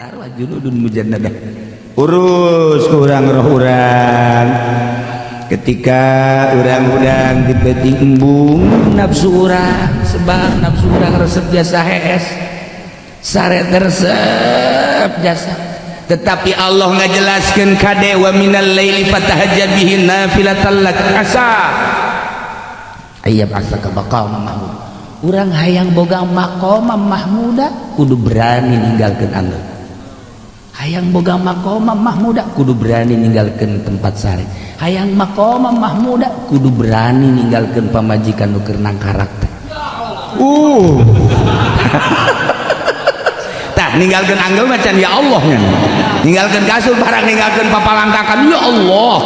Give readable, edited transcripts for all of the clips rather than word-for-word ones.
nalar wa junudun mujannadah. Urus urang roh urang ketika urang-urang dipeting embung nafsu urang sebab nafsu urang resep jasa hees sare resep jasa, tetapi Allah ngajelaskeun kade wa minal laili fatahajjad bihi nafilatan lak asa ayyab asa ka maqam mahmud. Urang hayang boga maqam mahmuda kudu berani ninggalkeun anggeul. Hayang boga maqam mahmuda kudu berani ninggalkeun tempat sare. Hayang maqam mahmuda kudu berani ninggalkeun pamajikan nu keur nangkarak teh. Tah ninggalkeun anggeul macan ya Allah nya. Ninggalkeun kasur barang ninggalkeun papalangkakan ya Allah.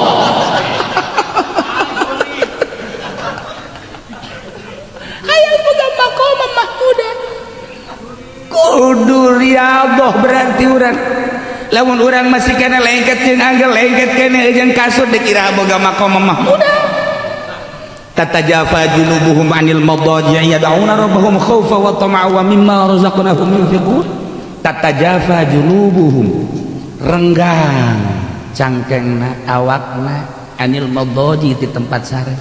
Hayang boga maqam mahmuda kudu riyadhah berarti urang. Lamun urang masih kena lengket jeung anggeul lengket kene jeung kasur dikira boga maqam mahmuda. Tatajafa junubuhum anil madaji' yad'una rabbahum khaufa wa tama'a wa mimma razaqnahum yunfiqun. Tatajafa junubuhum renggang cangkengna awakna anil madaji' di tempat sare.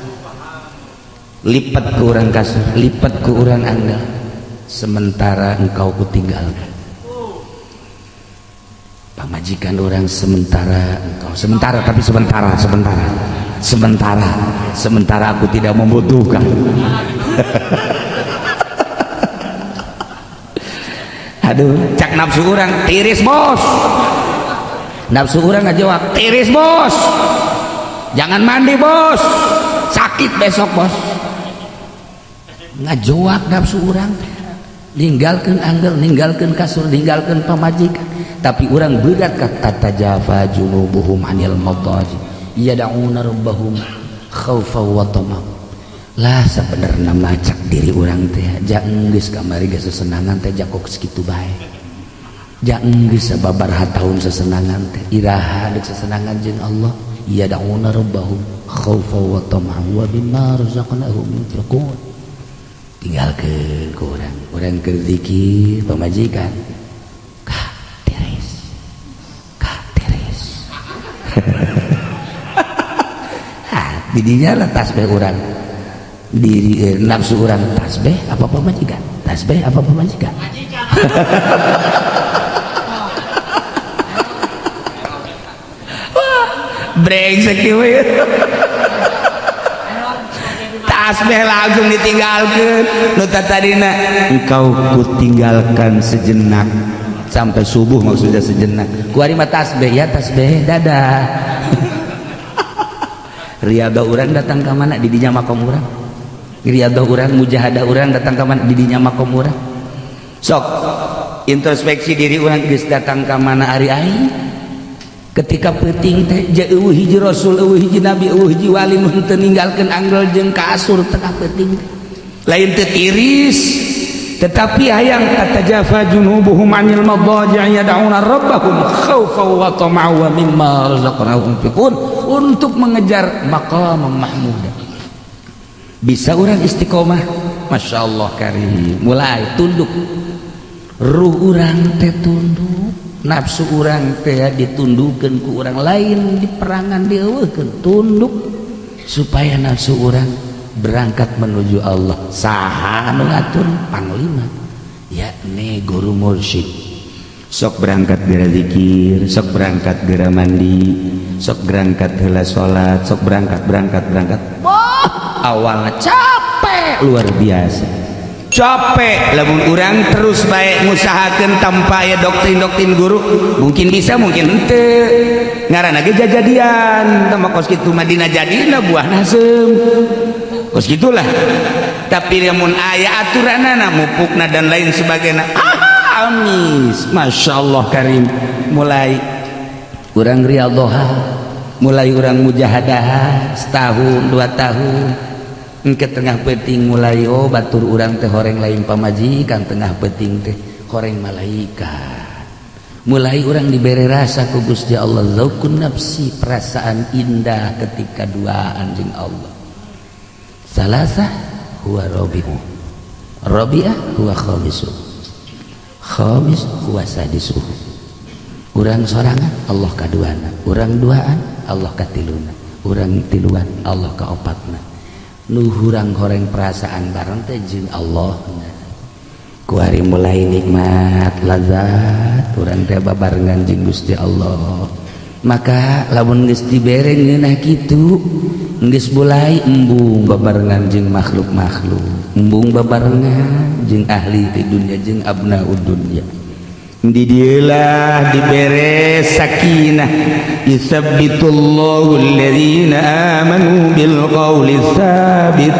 Lipat ke urang kasur, lipat ke urang anggeul sementara engkau kutinggalkan. Pamajikan orang sementara engkau tapi sementara aku tidak membutuhkan. Aduh cak nafsu orang tiris bos, nafsu orang ngajawab tiris bos, jangan mandi bos, sakit besok bos. Ngajawab nafsu orang ninggalkeun anggeul ninggalkeun kasur ninggalkeun pamajikan. Tapi orang berat kata tajafa junubuhum anil madaji yad'una rabbahum khaufa wa tama. Lah sabenerna macak diri orang teh ja geus kamari geus sesenangan teh jakok sakitu bae. Ja geus sababaraha taun sesenangan teh iraha deuk sesenangan jeung Allah yad'una rabbahum khaufa wa tama wa mimma razaqnahum yunfiqun. Tinggalkeun ku urang keur zikir pamajikan didinya lah tasbih orang diri nafsu orang tasbih apa pemajikan tasbih apa pemajikan wah brengsek we tasbih langsung ditinggalkan nu tadina engkau kutinggalkan sejenak sampai subuh maksudnya sejenak kuari mah tasbih ya tasbih dadah. Riyadhah urang datang ke mana di dinya makom urang, riyadhah urang mujahadah urang datang ke mana di dinya makom urang. Sok introspeksi diri urang geus datang ke mana ari aing ketika peuting teh ja eueuh hiji rasul eueuh hiji nabi eueuh hiji wali nu teu ninggalkeun anggeul jeung kasur tengah peuting lain teu tiris tetapi hayang tatajafa junubuhum anil madaji' yad'una rabbahum khaufa wa tama'a wa mimma razaqnahum yunfiqun untuk mengejar maqam mahmuda. Bisa orang istiqomah Masya Allah karim mulai tunduk ruh orang teh tunduk nafsu orang teh ditundukkeun ku orang lain di perangan dieuweukeun tunduk supaya nafsu orang berangkat menuju Allah. Saha anu ngatur panglima yakni guru mursyid. Sok berangkat geura zikir, sok berangkat geura mandi, sok berangkat heula salat, sok berangkat. Wah, awalnya capek luar biasa. Capek lamun urang terus bae ngusahakeun tanpa aya doktrin guru, mungkin bisa mungkin henteu. Ngaranna ge jajadian, tama kos kitu Madinah jadina buahna seum. Kos gitulah. Tapi lamun aya aturanana mupukna dan lain sebagainya. Amis, Masya Allah karim mulai urang riyadhah mulai urang mujahadah setahun 2 tahun engke tengah peuting mulai batur urang teh horeng lain pamajikan tengah peuting teh horeng malaikat mulai urang diberi rasa ku Gusti Allah zaukun nafsi perasaan indah ketika duaan jeung Allah. Salasah huwa rabi'ah huwa khamis huwa sadisuh urang sorangan Allah kaduana, urang duaan Allah katiluna, urang tiluan Allah kaopatna. Nu hurang horeng perasaan bareng teh jeung Allah. Kuari mulai nikmat lazat urang teh babarengan jeung Gusti Allah. Maka lamun geus dibere ngeunah kitu geus mulai embung babarengan jeung makhluk-makhluk, embung babarengan jeung ahli di dunia jeung abnaud dunya. Di dieulah dibere sakinah, yusabbitullahu alladhina amanu bil qawli tsabit.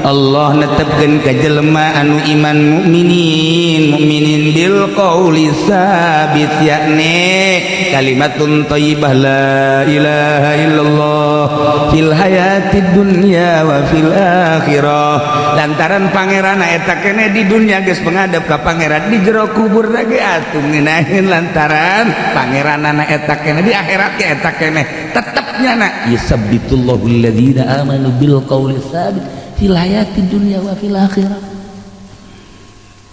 Allah netepkeun ka jelema anu iman mukminin bil qawli tsabit, yakni kalimatun thayyibah la ilaha illallah fil hayatid dunya wa fil akhirah. Lantaran pangeran eta keneh di dunya geus pengadep ka pangeran, di jero kubur lagi atuh ngeunaheun lantaran pangeranana eta keneh di akhirat ge eta keneh tetepnya na yusabbitullahu alladhina amanu bil qawli tsabit fil hayatid dunya wa fil akhirah.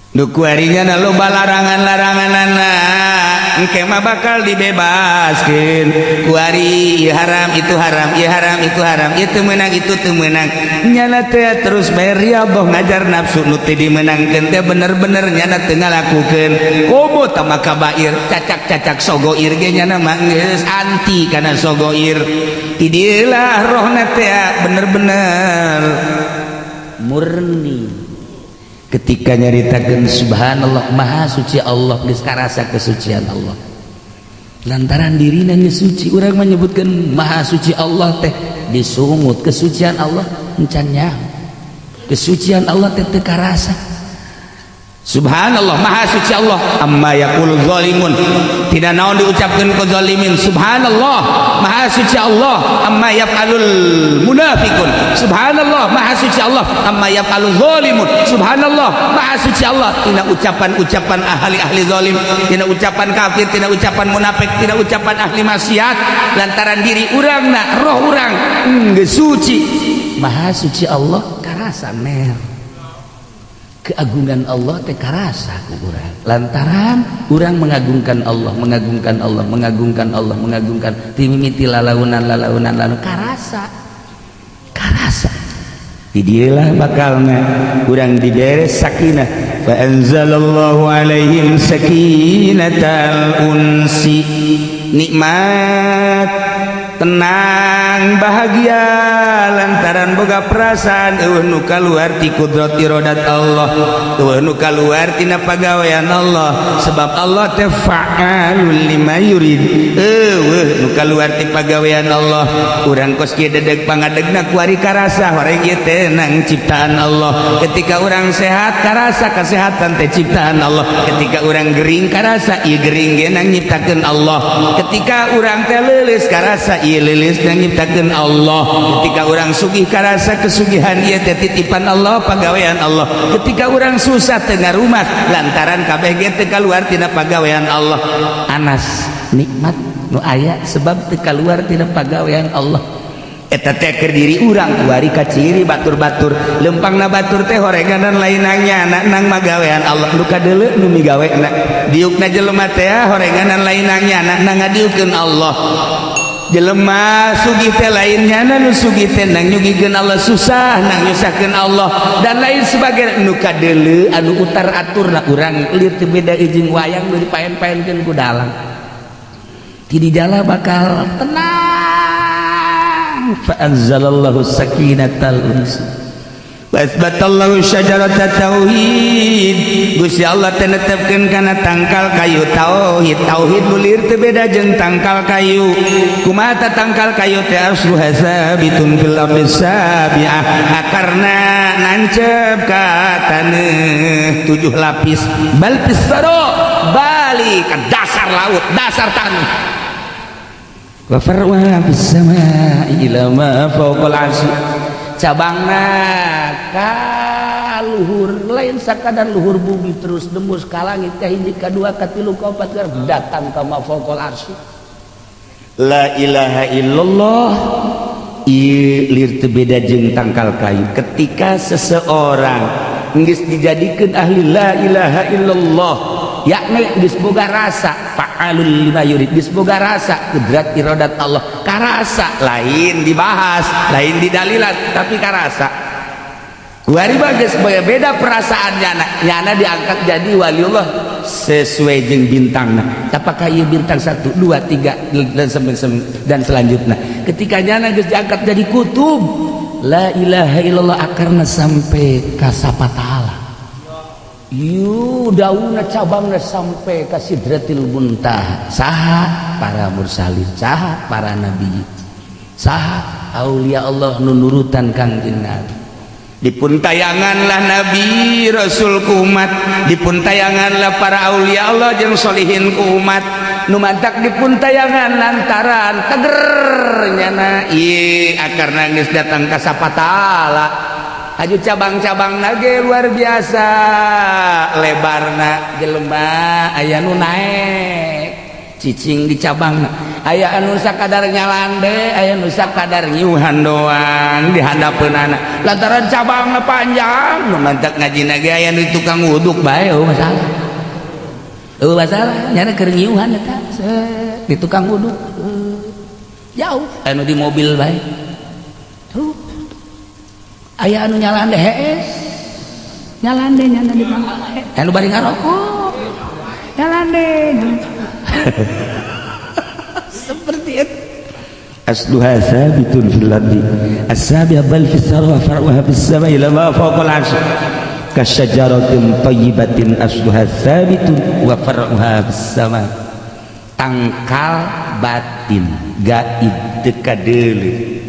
Nu kuarinya loba larangan-laranganana engke mah bakal dibebaskeun. Kuari ieu haram itu haram, ieu haram itu haram, ieu teu meunang itu teu meunang. Nyana teh terus bae riyadhah ngajar nafsu nu teu dimeunangkeun teh bener-bener nyana teu ngalakukeun. Komo tah mah kabair, cacak-cacak sogoir ge nyana mah geus anti kana sogoir. Idilah rohna teh bener-bener murni. Ketika nyaritakeun subhanallah maha suci Allah geus karasa kesucian Allah. Lantaran dirina geus suci, urang menyebutkan maha suci Allah teh disumut kesucian Allah encan nyaho. Kesucian Allah teh teu karasa. Subhanallah maha suci Allah amma yaqulu zalimun, tidak naon diucapkeun ku zalimin. Subhanallah maha suci Allah amma yaf'alul munafiqun. Subhanallah maha suci Allah amma yaf'alul zalimun. Subhanallah maha suci Allah tina ucapan-ucapan ahli-ahli zalim, tina ucapan kafir, tina ucapan munafik, tina ucapan ahli maksiat. Lantaran diri urangna roh urang geus suci. Maha suci Allah karasa mer keagungan Allah teh karasa ku urang. Lantaran urang mengagungkan Allah, mengagungkan Allah, mengagungkan Allah, mengagungkan timimiti lalaunan karasa. Di dieulah bakalna urang dibere sakinah. Fa anzalallahu alaihim sakinatal unsi, nikmat tenang bahagia lantaran boga perasaan eueuh nu kaluar ti kudrat iradat Allah, eueuh nu kaluar tina pagawean Allah. Sebab Allah teh fa'alul lima yurid, eueuh nu kaluar ti pagawean Allah. Urang kos kieu dedeg pangadegna kuari karasa horeng ieu teh nang ciptaan Allah. Ketika urang sehat karasa kesehatan teh ciptaan Allah. Ketika urang gering karasa ieu gering ge nang nyiptakeun Allah. Ketika urang teh leuleus karasa ieu leuleus nang nyiptakeun Allah. Ketika urang sugih karasa kesugihan ieu teh titipan Allah, pagawean Allah. Ketika urang susah teu ngarumat lantaran kabeh ge teu kaluar tina pagawean Allah. Anas nikmat nu aya sebab teu kaluar tina pagawean Allah. Eta teh keur diri urang kuari kaciri batur-batur, lempangna batur teh horenganan lain nangnya nang magawean Allah. Nu kadeuleu nu migawena diukna jelema teh horenganan lain nangnya nang ngadiukeun Allah. Jelema sugih teh lainnya nu sugih teh nang nyugikeun Allah, susah nang nyusahkeun Allah dan lain sebagainya. Nu kadeuleu anu utar aturna urang lir teu beda jeung wayang nu dipaen-paenkeun ku dalang. Ti di jala bakal tenang. Fa anzalallahu sakinatal unsi wa asbatallahu syajaratat tauhid. Gusti Allah teh netepkeun kana tangkal kayu tauhid. Tauhid nulir teu beda jeung tangkal kayu. Kumaha ta tangkal kayu teh asluha sabitun fil ardi sabi'ah, akarna nancep ka taneuh 7 lapis. Bal pisaro balik ka dasar laut, dasar tanah. Wa farwa fis samaa'i ila ma fawqal 'arsy, cabangna ka luhur lain sakadar luhur bumi terus nembus ka langit ka hiji ka dua ka tilu ka opat datang ka ma fawqal 'arsy. La ilaha illallah ieu lir teu beda jeung tangkal kayu. Ketika seseorang geus dijadikeun ahli la ilaha illallah yakni geus boga rasa fa'alul lima yurid, geus boga rasa kudrat iradat Allah karasa, lain dibahas lain didalilan tapi karasa kuari bagus beda perasaan nyana diangkat jadi waliullah sesuai jeung bintangna. Apakah ieu bintang 1 2 3 dan selanjutnya ketika nyana geus diangkat jadi kutub la ilaha illallah akarna sampai ka sapataala yu dauna cabangna sampai ka sidratil muntaha. Saha para mursalin, saha para nabi, saha aulia Allah nu nurutan kangjeng Nabi. Dipun tayanganlah Nabi Rasul ku umat, dipun tayanganlah para aulia Allah jeung solihin ku umat, nu mantak dipun tayangan lantaran teger nyana ieu akarna geus datang ka sapataala. Aju cabang-cabang nage luar biasa lebarna jelema aya nu naek cicing di cabang aya anu sakadar nyalande aya nu sakadar nyiuhan doang di handapeunana lantaran cabangna panjang nu mantak ngajina ge aya nu tukang wuduk bae masalah masalah nyana keur nyiuhan eta di tukang wuduk jauh anu di mobil bae tuh aya anu nyalande hees nyalande nyana di mana anu bari ngarokok nyalande seperti itu asluha sabitun fil ardi as-sabiha bal fis sarwa far'uha bis samai lama fawqal 'arsy kasyajaratin thayyibatin asluha sabitun wa far'uha bis sama. Tangkal batin gaib tekadeuleu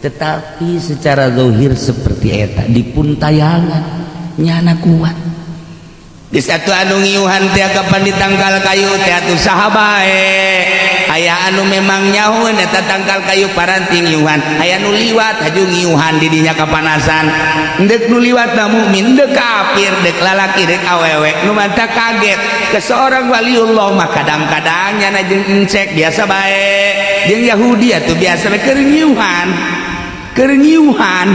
tetapi secara zahir seperti eta dipun tayangan nyana kuat di satu anu ngiuhan teh kapan ditangkal kayu teh atuh saha bae aya anu memang nyahoeun eta tangkal kayu paranti ngiuhan aya nu liwat haju ngiuhan di dinya kapanasan deuk nu liwat na mukmin deuk kafir deuk lalaki deuk awewe nu mantap kaget ke seorang waliullah mah kadang-kadang nyana jeung encek biasa bae jeung Yahudi atuh biasa bae keur ngiuhan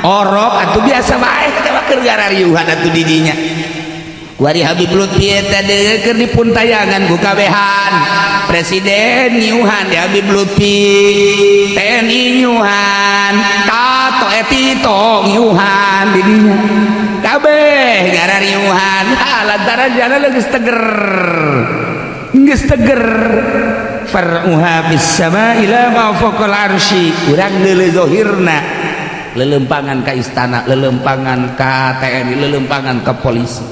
orok atuh biasa bae teh keur garariuhan atuh di dinya. Kuari Habib Lutfi eta deui keur dipun tayangan ku kabehan presiden nyiuhan di Habib Lutfi, TNI nyiuhan, Tato Tito nyiuhan di dinya kabeh garariuhan lantaran jana geus teger far'uha bis samai la ma fawqal 'arsy urang deuleu zahirna lelempangan ka istana, lelempangan ka TNI, lelempangan ka polisi.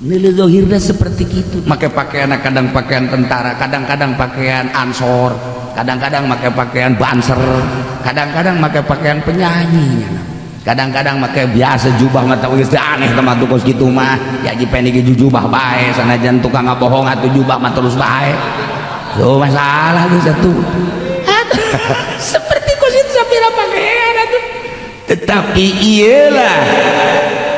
Nilai zahirnya seperti itu. Pakai pakaian kadang pakaian tentara, kadang-kadang pakaian ansor, kadang-kadang pakai pakaian banser, kadang-kadang pakai pakaian penyanyi, kadang-kadang pakai biasa jubah mata geus aneh teman tuh kos kitu mah. Ya jipen ge jubah bae sanajan tukang ngabohong atuh jubah mah terus bae. Tuh masalah geus atuh. Seperti kos itu sapira pakaian atuh. Tetapi iyalah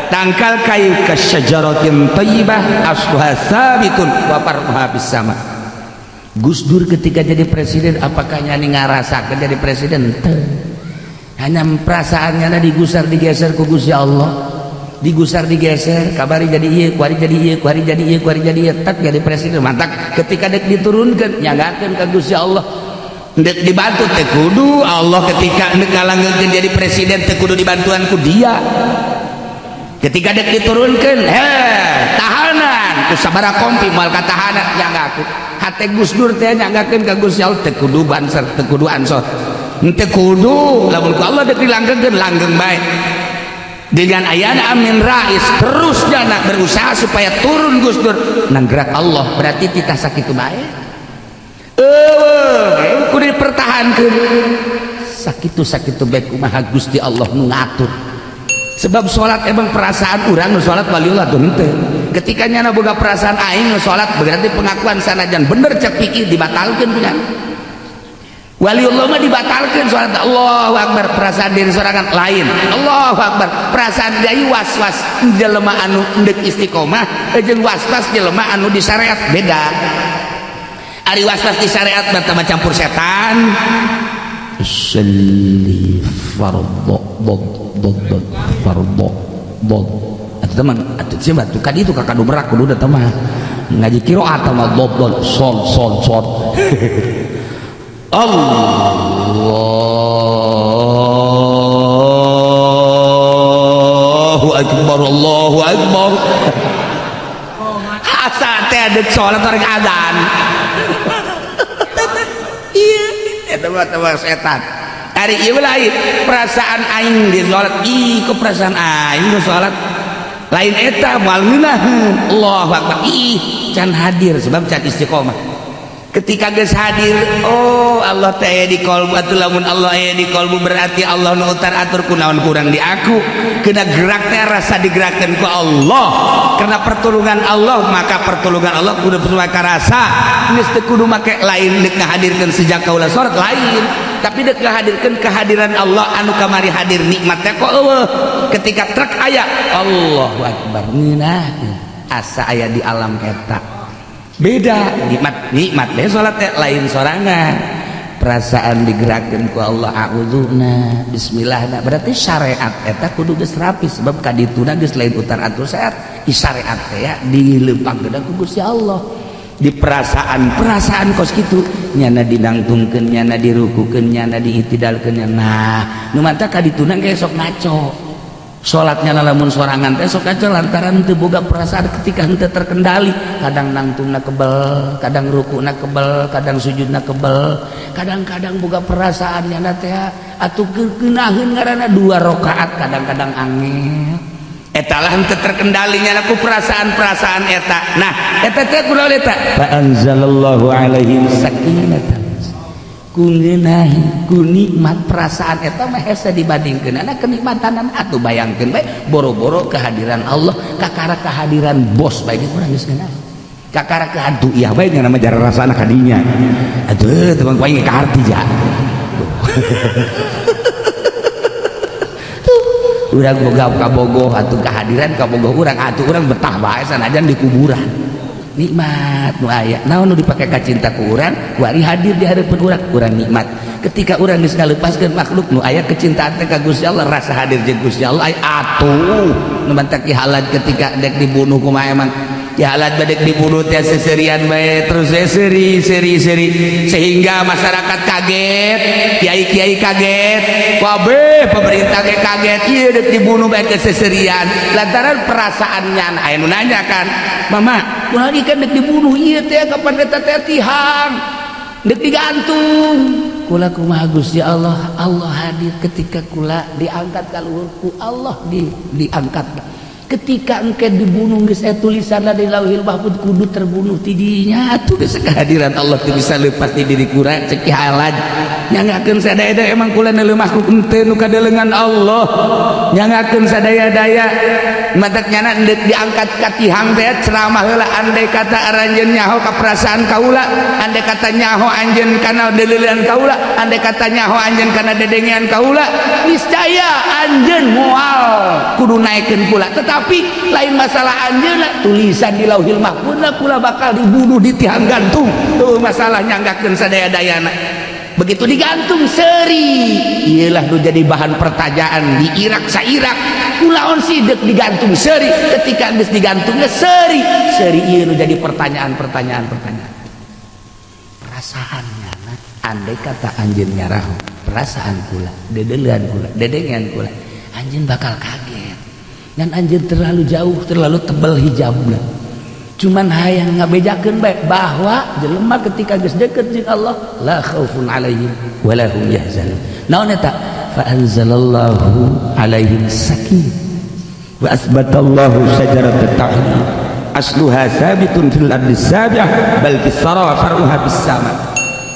tangkal kayu kasyajaratin thayyibah asluha sabitun wa far'uha bis sama. Gus Dur ketika jadi presiden apakah nyani ngarasakeun jadi presiden? Hanya perasaannya digusar digeser ku Gusti Allah, digusar digeser kabari jadi ieu kuari jadi ieu kuari jadi ieu kuari jadi ieu tak jadi presiden mantak ketika dek diturunkeun nyanggakeun ka Gusti Allah dek dibantu teh kudu Allah ketika dek ngalanggeukeun jadi presiden teh kudu dibantuan ku dia. Ketika dek diturunkan tahanan ku sabaraha kompi moal katahanan nyanggakeun hate Gus Dur teh nyanggakeun ka Gusti Allah teu kudu banser teu kudu ansor teu kudu lamun ku Allah dek dilanggengkeun langgeng bae dengan ayana amin rais terus jana berusaha supaya turun Gus Dur nang gerak Allah berarti titah sakitu bae kudu dipertahankeun sakitu bae kumaha Gusti Allah nu ngatur. Sebab sholat emang perasaan orang nu sholat waliullah tuh henteu. Ketika nyana boga perasaan aing nu sholat berarti pengakuan sanajan bener cek pikir dibatalkeun punya. Waliullah mah dibatalkeun sholat Allahu Akbar perasaan diri sorangan lain. Allahu Akbar perasaan deui was-was jelema anu endek istiqomah jeung was-was jelema anu di syariat beda. Ari was-was di syariat mah campur setan. Sholli fardhu fardu teman atuh sih batu kan itu kakak berak kudu da teman ngaji qiraat sama dobdol sol Allahu akbar asa teh adek salat rek adzan iya eta mah setan hari ieu lain perasaan aing di salat ih ku perasaan aing di salat lain eta moal ngeunaheun Allahu akbar ih can hadir sebab can istiqomah ketika geus hadir oh Allah teh aya di qalbu atuh lamun Allah aya di qalbu berarti Allah nu utar atur kunaon kurang di aku kena gerak teh rasa digerakkeun ku Allah karena pertolongan Allah maka pertolongan Allah kudu maka rasa geus teu kudu make lain deuk ngahadirkeun sejak kaula salat lain tapi deuk ngahadirkeun kehadiran Allah anu kamari hadir nikmat teh kok eueuh ketika trek aya Allahu akbar ngeunah asa aya di alam eta beda nikmat deh salat lain sorangan perasaan digerakkan ku Allah a'udzuna bismillah berarti syariat eta kudu geus rapi sebab kadituna geus lain utar atur syariat syariat teh ya dileumpang geuda ku Gusti Allah di perasaan kos kitu nyana dinangtungkeun nyana dirukukeun nyana diitidalkeun nah nu mantap kadituna ge sok ngaco salatnya lamun sorangan teh sok aja lantaran teu boga perasaan ketika henteu terkendali kadang nangtungna kebel kadang rukuna kebel kadang sujudna kebel kadang-kadang boga perasaan nya teh atuh geunaheun ngaranna 2 rakaat kadang-kadang angel eta lah henteu terkendali nya ku perasaan-perasaan eta nah eta teh kunaon eta fa anzalallahu alaihim sakinatan ku ngeunahi ku nikmat perasaan eta mah hese dibandingkeunana kenikmatanan atuh bayangkeun bae boro-boro kehadiran Allah kakara kehadiran bos bae ge urang geus ngeunah kakara kehantu ieu bae nya nama jara rasana kadinya atuh teman kuing ka harti ja urang boga kabogoh atuh kehadiran kabogoh urang atuh urang betah bae sanajan di kuburan nikmat nu aya naon nu dipake ka cinta ku urang wari hadir di hareupeun urang nikmat ketika urang geus ngaleupaskeun makhluk nu aya kecintaan teh ka Gusti Allah rasa hadir jeung Gusti Allah atuh nu mantak halad ketika dek dibunuh kumaha emang halad badek dibunuh teh seserian bae terus seri sehingga masyarakat kaget kiai-kiai kaget kabeh pemerintah ge kaget ieu dek dibunuh bae seserian lantaran perasaannya aya nu nanya kan mama kunaon ieu kan dek dibunuh ieu teh kapan eta teh tihang dek digantung kula kumaha Gusti Allah hadir ketika kula diangkat ka luhur ku Allah diangkat ketika engke dibunuh geus tulisanna di Lauhil Mahfuz kudu terbunuh ti dinya atuh geus kehadiran Allah teu bisa leupas di diri kurang cek halad nyangakeun sadaya-daya emang kula neuleuh makhluk henteu nu kadelengan Allah nyangakeun sadaya-daya matak nyana diangkat ka tihang teh ceramah heula andai kata aranjeun nyaho ka perasaan kaula andai kata nyaho anjeun kana deuleulan kaula andai kata nyaho anjeun kana dedengean kaula niscaya anjeun moal kudu naikeun kula tetapi lain masalah anjeunna tulisan di Lauhil Mahfuz kula bakal dibunuh di tihang gantung tuh masalah nyanggakeun sadaya-dayana begitu digantung seri iyalah nu jadi bahan pertanyaan di Irak sairak kunaon sih dek digantung seri ketika geus digantungnya seri ieu nu jadi pertanyaan perasaannya andai kata anjeun nyaraho perasaan kula dedeulean kula dedengean kula anjeun bakal kaget dan anjeun terlalu jauh terlalu tebal hijabna cuman hayang ngabejakeun bae bahwa jelema ketika geus deukeut jeung Allah la khaufun alaihim wa la hum yahzanun naon eta fa anzalallahu alaihim sakin wa asbatallahu syajarat at-tauhid asluha sabitun fil ardi sabi'ah bal fis sara faruha bis sama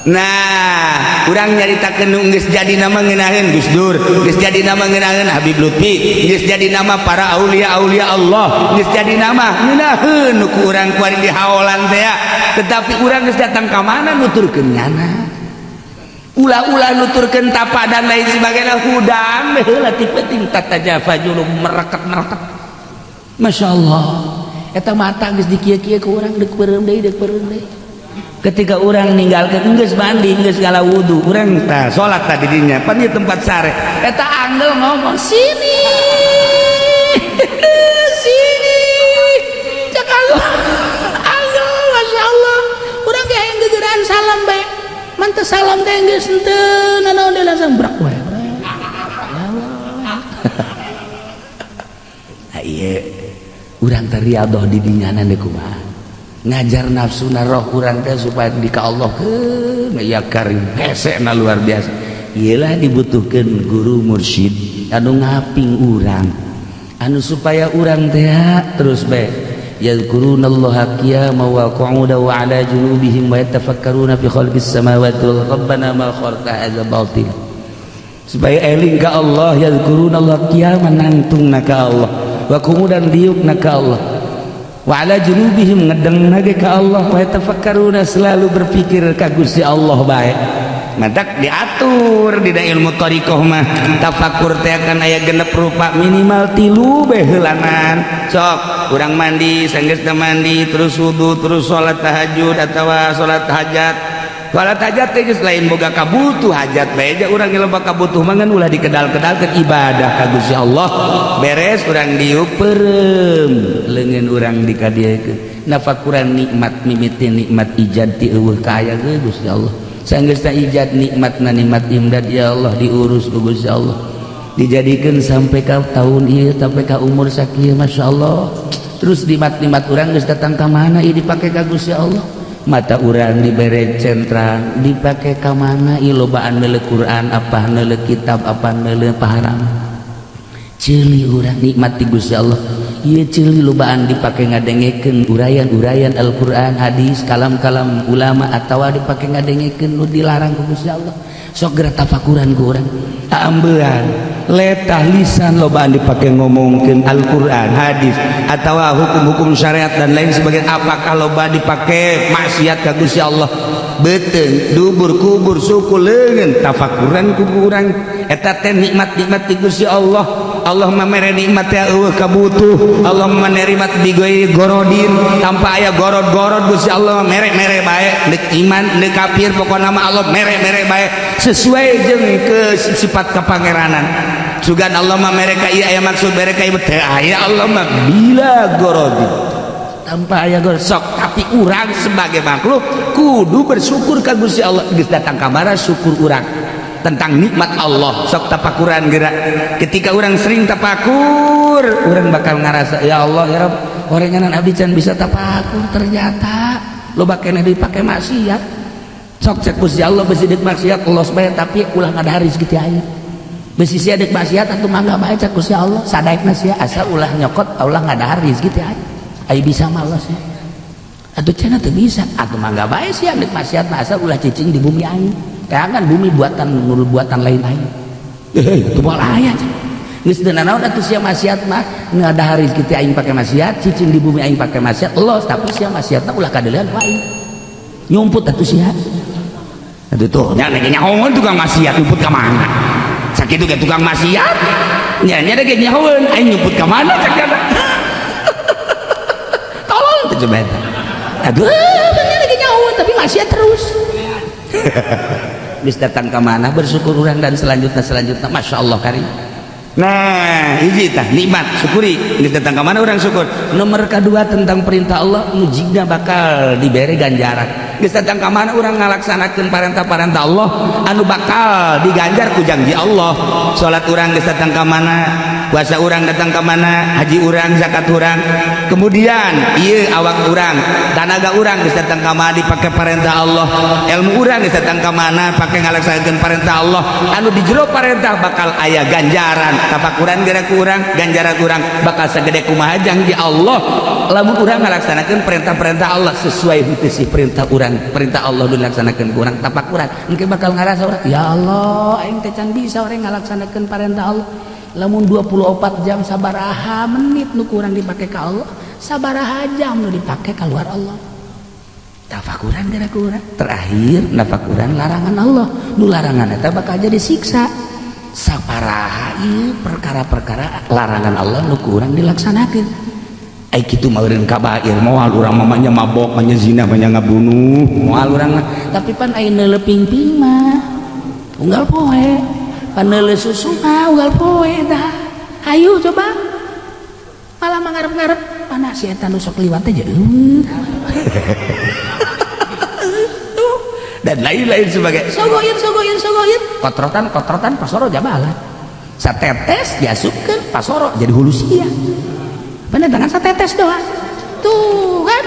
nah urang nyaritakeun nu geus jadi nama ngeunaheun Gus Dur geus jadi nama ngeunaheun Habib Lutfi geus jadi nama para aulia Allah geus jadi nama ngeunaheun nu ku urang kuari di haolan teh tetapi urang geus datang ka mana nuturkeun nyana ulah-ulah nuturkeun tapa dan lain sebagainya hudang heula ti penting tata jafa julum mereket masyaallah eta mata geus dikieu-kieu ku urang deuk peureum deui ketika orang ninggalkeun geus mandi geus ngala wudu urang tah salat tadi dinya pan di tempat sare eta anggel ngomong sini sini beres ente nanaon deui langsung brak wae. Iya, urang teh riadoh di dinyanan deh kumaha. Ngajar nafsuna roh urang teh supaya di ka Allah ya karim hesena luar biasa. Iyalah dibutuhkeun guru mursyid anu ngaping urang, anu supaya urang teh terus bae yadhkurunallaha qiyaman wa qu'udan wa 'ala junubihim wa yatafakkaruna fi khalqis samawati wal rabbana ma khalaqta hadza batil. Supaya eling ka Allah, yadhkurunallaha qiyaman nangtungna ka Allah, wa qu'udan diukna ka Allah, wa 'ala junubihim ngedengna ge ka Allah, wa yatafakkaruna selalu berpikir ka Gusti Allah bae. Matak diatur di ilmu thariqah mah tafakur teh akan aya genep rupa minimal 3 beheulangan. Sok urang mandi sanggeus mandi terus wudu terus salat tahajud atawa salat hajat. Salat hajat teh geus lain boga kabutuh hajat bae aja urang loba kabutuh mah ngan ulah dikedal-kedalkeun ibadah ka Gusti Allah. Beres urang diuk peureum leungeun urang dikadiekeun. Nafakuran nikmat mimiti nikmat ijad ti eueuh ka aya ge Gusti Allah. Sanggeus ijad nikmatna nikmat imdad ya Allah diurus ku Gusti Allah. Dijadikeun sampai ka tahun ieu sampai ka umur sakieu masyaallah. Terus nikmat-nikmat urang geus datang ka mana ieu dipake ka Gusti Allah. Mata urang dibere centrang dipake ka mana ieu lobaan meuleuh Quran apa meuleuh kitab apa meuleuh paharam. Ceuli urang nikmat ti Gusti Allah. Ieu ceuli lobaan dipake ngadengekeun urayan-urayan Al-Qur'an, hadis, kalam-kalam ulama atawa dipake ngadengekeun nu dilarang ku Gusti Allah. Sok geura tafakuran ku urang. Ambean letah lisan lobaan dipake ngomongkeun Al-Qur'an, hadis atawa hukum-hukum syariat dan lain sebagainya. Apakah loba dipake maksiat ka Gusti Allah? Beteung dubur kubur suku leungeun tafakuran ku urang. Eta teh nikmat-nikmat ti Gusti Allah. Allah mamere nikmat teh eueuh kabutuh. Allah menerima bigoy gorodin tanpa aya gorod-gorod Gusti Allah mere-mere bae. Deuk iman deuk kafir pokona mah Allah mere-mere bae sesuai jeung ke sifat kapangeranan. Sugan Allah mah mere ka ieu aya maksud mere ka ieu teh aya Allah mah bila gorodin tanpa aya gorod. Sok tapi urang sebagai makhluk kudu bersyukur ka Gusti Allah. Geus datang kamana syukur urang tentang nikmat Allah. Sok tapakuran geura. Ketika orang sering tapakur orang bakal ngarasa ya Allah ya Rabb orenganan abdi can bisa tapakur ternyata loba keneh dipake maksiat. Sok cek Gusti Allah besi deuk maksiat Allah bae tapi ulah ngadahari kitu aya. Besi sia deuk maksiat atuh mangga bae cek Gusti Allah sadaekna sia asal ulah nyokot ulah ngadahari kitu aya. Ai bisa malos ya. Atuh cenah teu bisa atuh mangga bae sia deuk maksiat asal ulah cicing di bumi aing. Jangan bumi buatan menurut buatan lain-lain. Itu malah aya. Geus teu naon atuh sia maksiat mah ngadahari kitu aing pake maksiat, cicing di bumi aing pake maksiat, los tapi sia maksiatna ulah kadeulean ku aing. Nyumput atuh sia. Atuh tuh nya ge nyahoeun tukang maksiat nyumput ka mana? Sakitu ge tukang maksiat. Nya ge nyahoeun aing nyumput ka mana cakana. Tolong teh coba eta. Aduh, nya ge nyahoeun tapi maksiat terus. Bis datang ke mana bersyukur urang dan selanjutnya Masya Allah karim. Nah hiji tah nikmat syukuri. Bis datang ke mana orang syukur. Nomor kedua tentang perintah Allah mujigna bakal diberi ganjaran. Bis datang ke mana orang ngalaksanakeun parentah-parentah Allah anu bakal diganjar ku janji Allah. Salat urang geus datang ke mana, puasa urang datang ke mana, haji urang, zakat urang. Kemudian ieu awak urang, tanaga urang geus datang ka mana dipake parentah Allah. Ilmu urang geus datang ka mana pake ngalaksanakeun parentah Allah. Anu di jero parentah bakal aya ganjaran. Tapakuran geura ku urang, ganjaran urang bakal sagede kumaha janji Allah. Lamun urang ngalaksanakeun perintah-perintah Allah sesuai henteu perintah urang, perintah Allah dilaksanakeun ku urang tapakuran. Engke bakal ngarasa urang, ya Allah aing teh can bisa urang ngalaksanakeun perintah Allah. Lamun 24 jam sabaraha menit nu kurang dipake ka Allah, sabaraha jam nu dipake ka luar Allah. Tafakuran geura ku urang. Terakhir nafakuran larangan Allah. Nu larangan eta bakal jadi siksa. Sabaraha ieu perkara-perkara larangan Allah nu kurang dilaksanakeun. Ai kitu mah eureun kabair, moal urang mamanya mabok, manya zina, manya ngabunuh, moal urang mah. Tapi pan aya neuleuh ping-ping mah unggal poe. Paneuleuh susu mah unggal poe dah. Hayu coba. Malah mangarep-ngarep mana si eta nu sok liwat teh jeung. dan lain-lain sebagai sogoin kotrotan pasoro jabalan satetes diasupkan pasoro jadi hulu sia bener dengan satetes doang tuh kan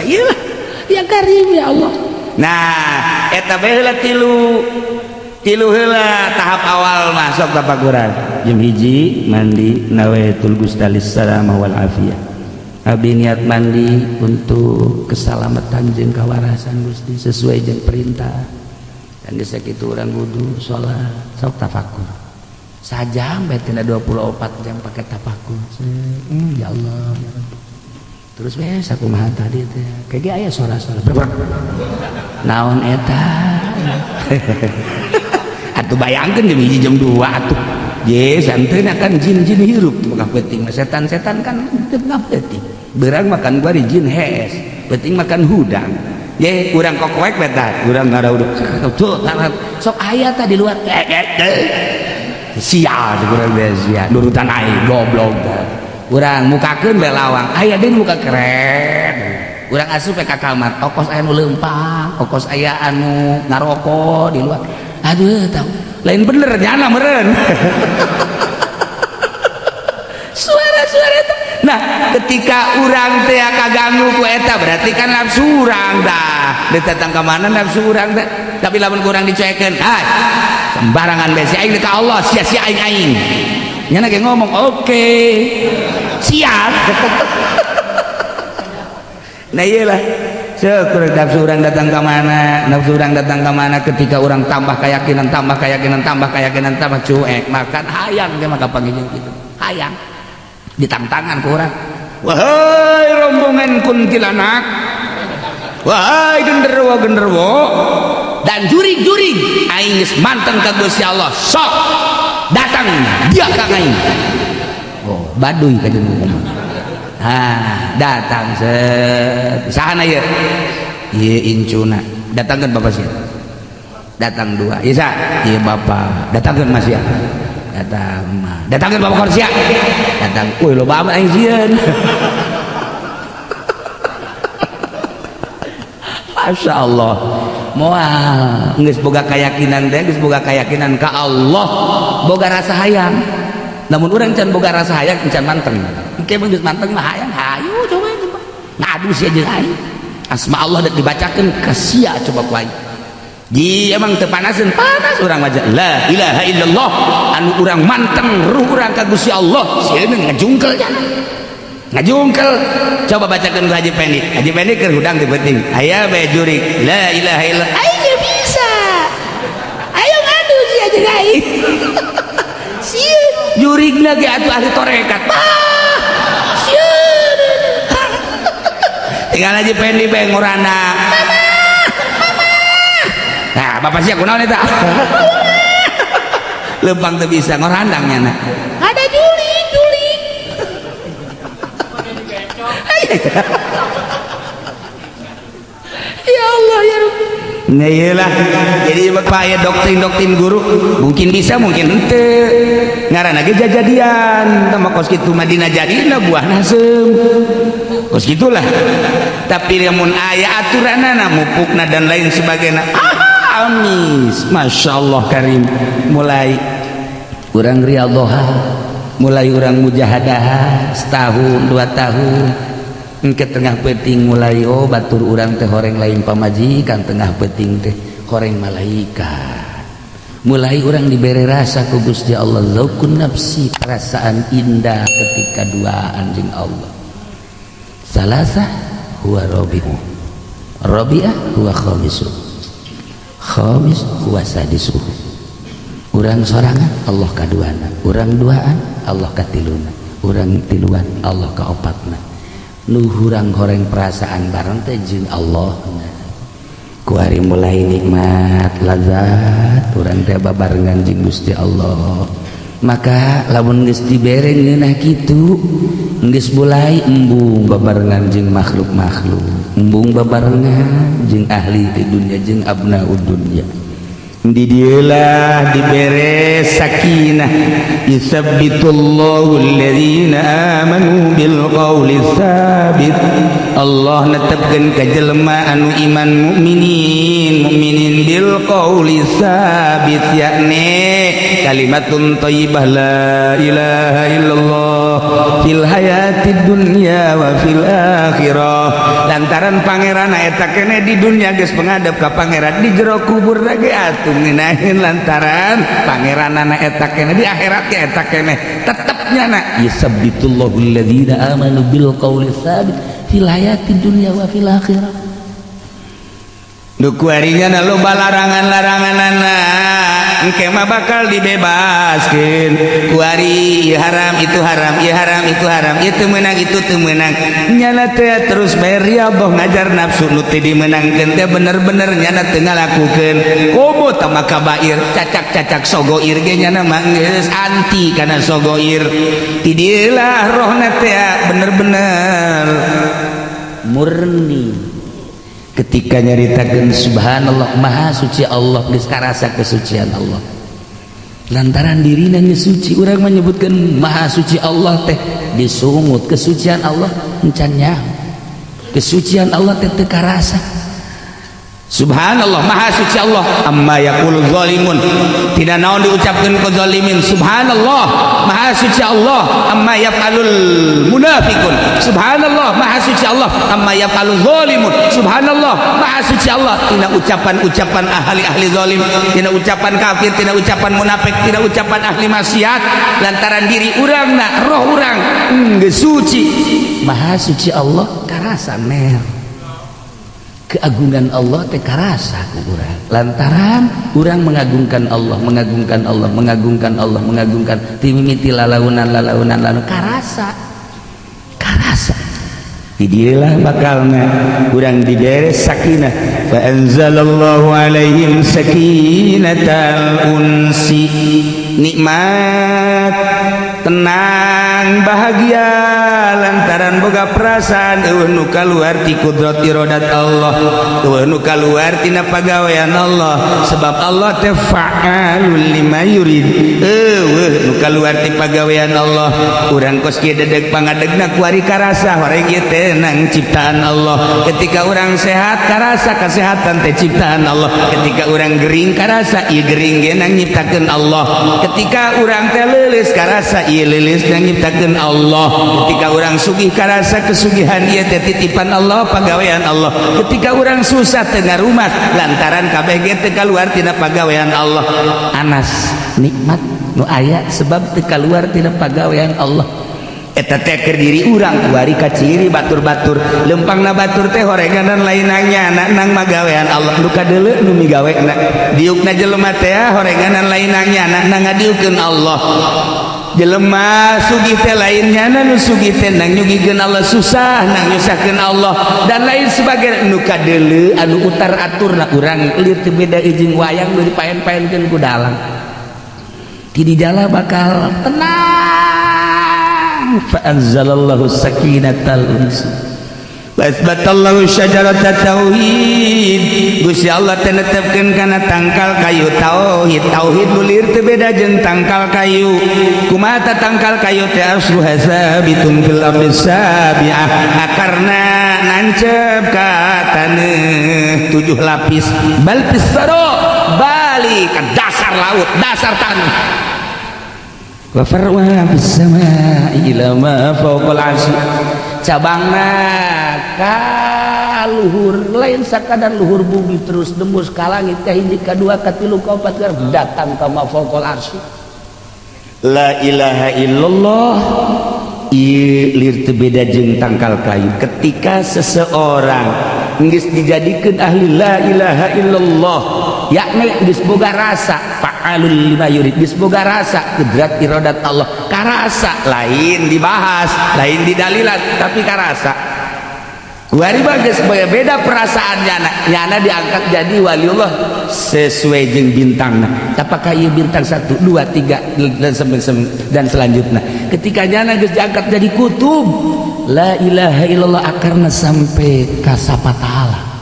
iya lah ya karim ya Allah. Nah eta baheula tilu heula tahap awal masuk tapakuran jeung hiji mandi nawaitul gustalis salamah wal afiyah abdi niat mandi untuk keselamatan jeung kawarasan Gusti sesuai jeung perintah dan geus sakitu urang wudu salat sok tafakur sajam bae tina 24 jam pakai tafakur ya Allah ya Rabbi terus wes kumaha tadi teh kege aya suara-suara naon eta atuh bayangkeun jam 1 jam 2 atuh ye santeuna kan jin-jin hirup maka penting setan-setan kan teu penting beurang makan gua di jin hees penting makan hudang ye urang kokoek beta urang ngarauduk tuh sok aya tah di luar sia urang sia nurutan aing goblok urang mukakeun bae lawang aya deui muka keren urang asup ka kamar okos aya nu leumpang okos aya anu ngarokok di luar aduh tahu lain bener nyana meren suara-suara itu nah ketika urang teh kaganggu ku eta berarti kan nafsu urang dah ditetang ka mana nafsu urang teh tapi lamun kurang dicuekeun sembarangan bae si aing ka Allah sia-sia aing nyana ge ngomong oke siap nah iyalah syukur nafsu orang datang ke mana ketika orang tambah keyakinan tambah cuek makan hayang dia maka panggilnya gitu hayang ditantangkan ke orang wahai rombongan kuntilanak wahai genderwo dan jurig aing geus manten ka Gusti Allah sok datang dia kang aing oh baduy ka jeung datang sahana ya iya incuna datangkan bapak sih datang dua iya iya bapak datangkan mas ya datangkan bapak korsia datang woi lo bapak yang zian Masya Allah moal geus boga keyakinan teh geus boga keyakinan ka Allah boga rasa hayang namun orang can boga rasa hayang can manteng kayak begitu manteng mah hayang hayu coba ngadu sia jeung aing asma Allah dibacakeun ka sia coba ku aing di emang teu panaseun panas urang maja la ilaha illallah anu urang manteng ruh urang ka Gusti Allah sia ngajungkel cenah ngajungkel coba bacakeun Haji Pendi keur hudang di penting aya bae jurig la ilaha illallah aing ge bisa ayo ngadu sia jeung aing sia jurigna ge atuh ahli torekat tinggal aja Pendi bae ngurana nah bapak siap kunaon eta lempang teu bisa ngorandangnya nah ada juling ya Allah ya Rabbi nah iyalah jadi aya doktrin guru mungkin bisa mungkin henteu ngaranna ge jajadian tama kos kitu Madinah jadina buah nasem kos gitulah tapi lamun aya aturanana mupukna dan lain sebagainya amis Masya Allah karim mulai urang riyadhah mulai urang mujahadah setahun 2 tahun ke tengah peting mulai batur urang teh horeng lain pamajikan tengah peting teh horeng malaikat mulai urang diberi rasa ku Gusti Allah zaukun nafsi perasaan indah ketika duaan jeung Allah salasa huwa rabi'ah huwa khamis huwa sadisu urang sorangan Allah kaduana urang duaan Allah katiluna urang tiluan Allah kaopatna nuhurang horeng perasaan bareng teh jeung Allah ku ari mulai nikmat lazat urang teh babarengan jeung Gusti Allah maka lamun geus dibere ngeunah kitu geus mulai embung babarengan jeung makhluk-makhluk embung babarengan jeung ahli di dunia jeung abnaud dunya di dieulah dibere sakinah yusabbitullahu alladhina amanu bil qawli tsabit Allah netepkeun ka jelema anu iman mukminin bil qauli tsabit yakni kalimatun thayyibah la ilaha illallah fil hayatid dunya wa fil akhirah. Lantaran pangeran eta keneh di dunya geus pengadep ka pangeran, di jero kubur lagi atuh ngeunaheun lantaran pangeranana eta keneh di akhirat ge eta keneh tetepnya na yusabbitullahu alladziina amanu bil qauli tsabit fil hayatid dunya wa fil akhirah. Duku harinya loba larangan-laranganana engke mah bakal dibebaskeun ku ari haram itu haram, ieu haram itu haram, ieu teu meunang itu teu meunang. Nyana teh terus bae riyadhah ngajar nafsu nu teu dimeunangkeun teh bener-bener nyana teu ngalakukeun. Komo tah mah kabair, cacak-cacak sogoir ge nyana mah geus anti kana sogoir. Tidieulah rohna teh bener-bener murni. Ketika nyaritakeun subhanallah maha suci Allah geus karasa kesucian Allah. Lantaran dirina geus suci, urang menyebutkeun maha suci Allah teh disungut kesucian Allah encan nyaho. Kesucian Allah teh teu karasa. Subhanallah maha suci Allah amma yaqulu zalimun, tidak naon diucapkeun ku zalimin. Subhanallah maha suci Allah amma yaf'alul munafiqun. Subhanallah maha suci Allah amma yaf'alul zalimun. Subhanallah maha suci Allah tina ucapan-ucapan ahli zalim, tina ucapan kafir, tina ucapan munafik, tina ucapan ahli maksiat. Lantaran diri urangna roh urang geus suci. Maha suci Allah karasa mer keagungan Allah teh karasa ku urang. Lantaran urang mengagungkan Allah, mengagungkan Allah, mengagungkan Allah, mengagungkan timimiti lalaunan karasa. Didilah bakalna urang dibere sakinah. Fa anzalallahu alaihim sakinatal unsi, nikmat tenang bahagia lantaran boga perasaan eueuh nu kaluar ti kudrat iradat Allah, eueuh nu kaluar tina pagawean Allah. Sebab Allah teh fa'alul lima yurid, eueuh nu kaluar ti pagawean Allah. Urang kos kieu dedeg pangadegna ku ari karasa horeng ieu teh nang ciptaan Allah. Ketika urang sehat karasa kesehatan teh ciptaan Allah. Ketika urang gering karasa ieu gering ge nang nyiptakeun Allah. Ketika urang teh leuleus karasa ieu leuleus nang nyiptakeun Allah. Ketika urang sugih karasa kesugihan ieu teh titipan Allah, pagawean Allah. Ketika urang susah teu ngarumat lantaran kabeh ge teu kaluar tina pagawean Allah. Anas nikmat nu aya sebab teu kaluar tina pagawean Allah. Eta teh keur diri urang kuari kaciri batur-batur lempangna batur teh horenganan lainangnya nang magawean Allah. Nu kadeuleu nu migawena diukna jelema teh horenganan lainangnya nang ngadiukeun Allah. Jelema sugih teh lainnya nu sugih teh nang nyugikeun Allah, susah nang nyusahkeun Allah dan lain sebagainya. Nu kadeuleu anu utar aturna urang lir teu beda jeung wayang nu dipaen-paenkeun ku dalang. Ti di jala bakal tenang. Fa anzalallahu sakinatal unsi wa asbatallahu syajaratat tauhid. Gusti Allah teh netepkeun kana tangkal kayu tauhid. Tauhid nulir teu beda jeung tangkal kayu. Kumaha ta tangkal kayu teh aslu hasabitun fil ardi sabi'ah, akarna nancep ka taneuh 7 lapis. Bal pisaro balik ka dasar laut, dasar tanah. Wa farwa bis samaa'i ila ma fawqal 'arsy, cabangna ka luhur lain sakadar luhur bumi terus nembus ka langit ka hiji ka dua ka tilu ka opat datang ka ma fawqal 'arsy. La ilaha illallah ieu lir teu beda jeung tangkal kayu. Ketika seseorang geus dijadikeun ahli la ilaha illallah yakni geus boga rasa fa'alul lima yurid, geus boga rasa kudrat iradat Allah, karasa lain dibahas lain didalilan tapi karasa kuari bagus beda perasaan nyana diangkat jadi waliullah sesuai jeung bintangna. Apakah ieu bintang 1 2 3 dan selanjutnya ketika nyana geus diangkat jadi kutub la ilaha illallah akarna sampai ka sapataala.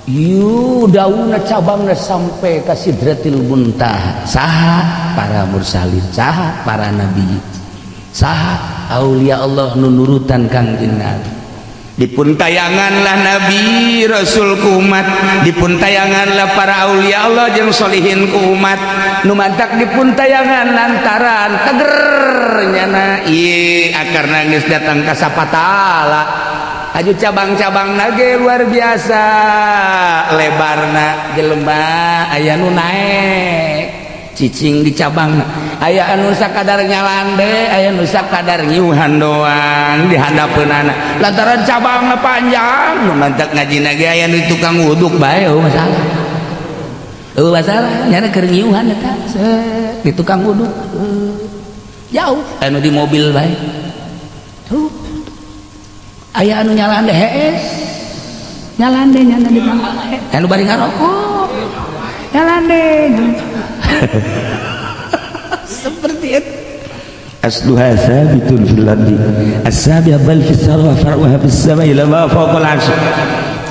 Yu dauna cabangna sampai ka sidratil muntaha. Saha para mursalin, saha para nabi, saha aulia Allah nu nurutan Kangjeng Nabi. dipun tayanganlah Nabi Rasul ku umat, dipun tayanganlah para aulia Allah jeung solihin ku umat, nu mantak dipun tayangan lantaran teger nyana ieu akarna geus datang ka sapatala aju cabang-cabang nage luar biasa lebarna jelema aya nu naek cicing di cabang aya anu sakadar nyalande aya nu sakadar ngiuhan doang di handapeunana lantaran cabangna panjang nu mantak ngajina ge aya nu tukang wuduk bae masalah masalah nyana keur ngiuhan eta di tukang wuduk jauh anu di mobil bae tuh aya anu nyalande hees nyalande nyana di mana anu bari ngarokok nyalande seperti itu asluha sabitun fil ardi as-sabi'a bal fis sarwa far'uha fis sama'i lama fawqa al-'arsh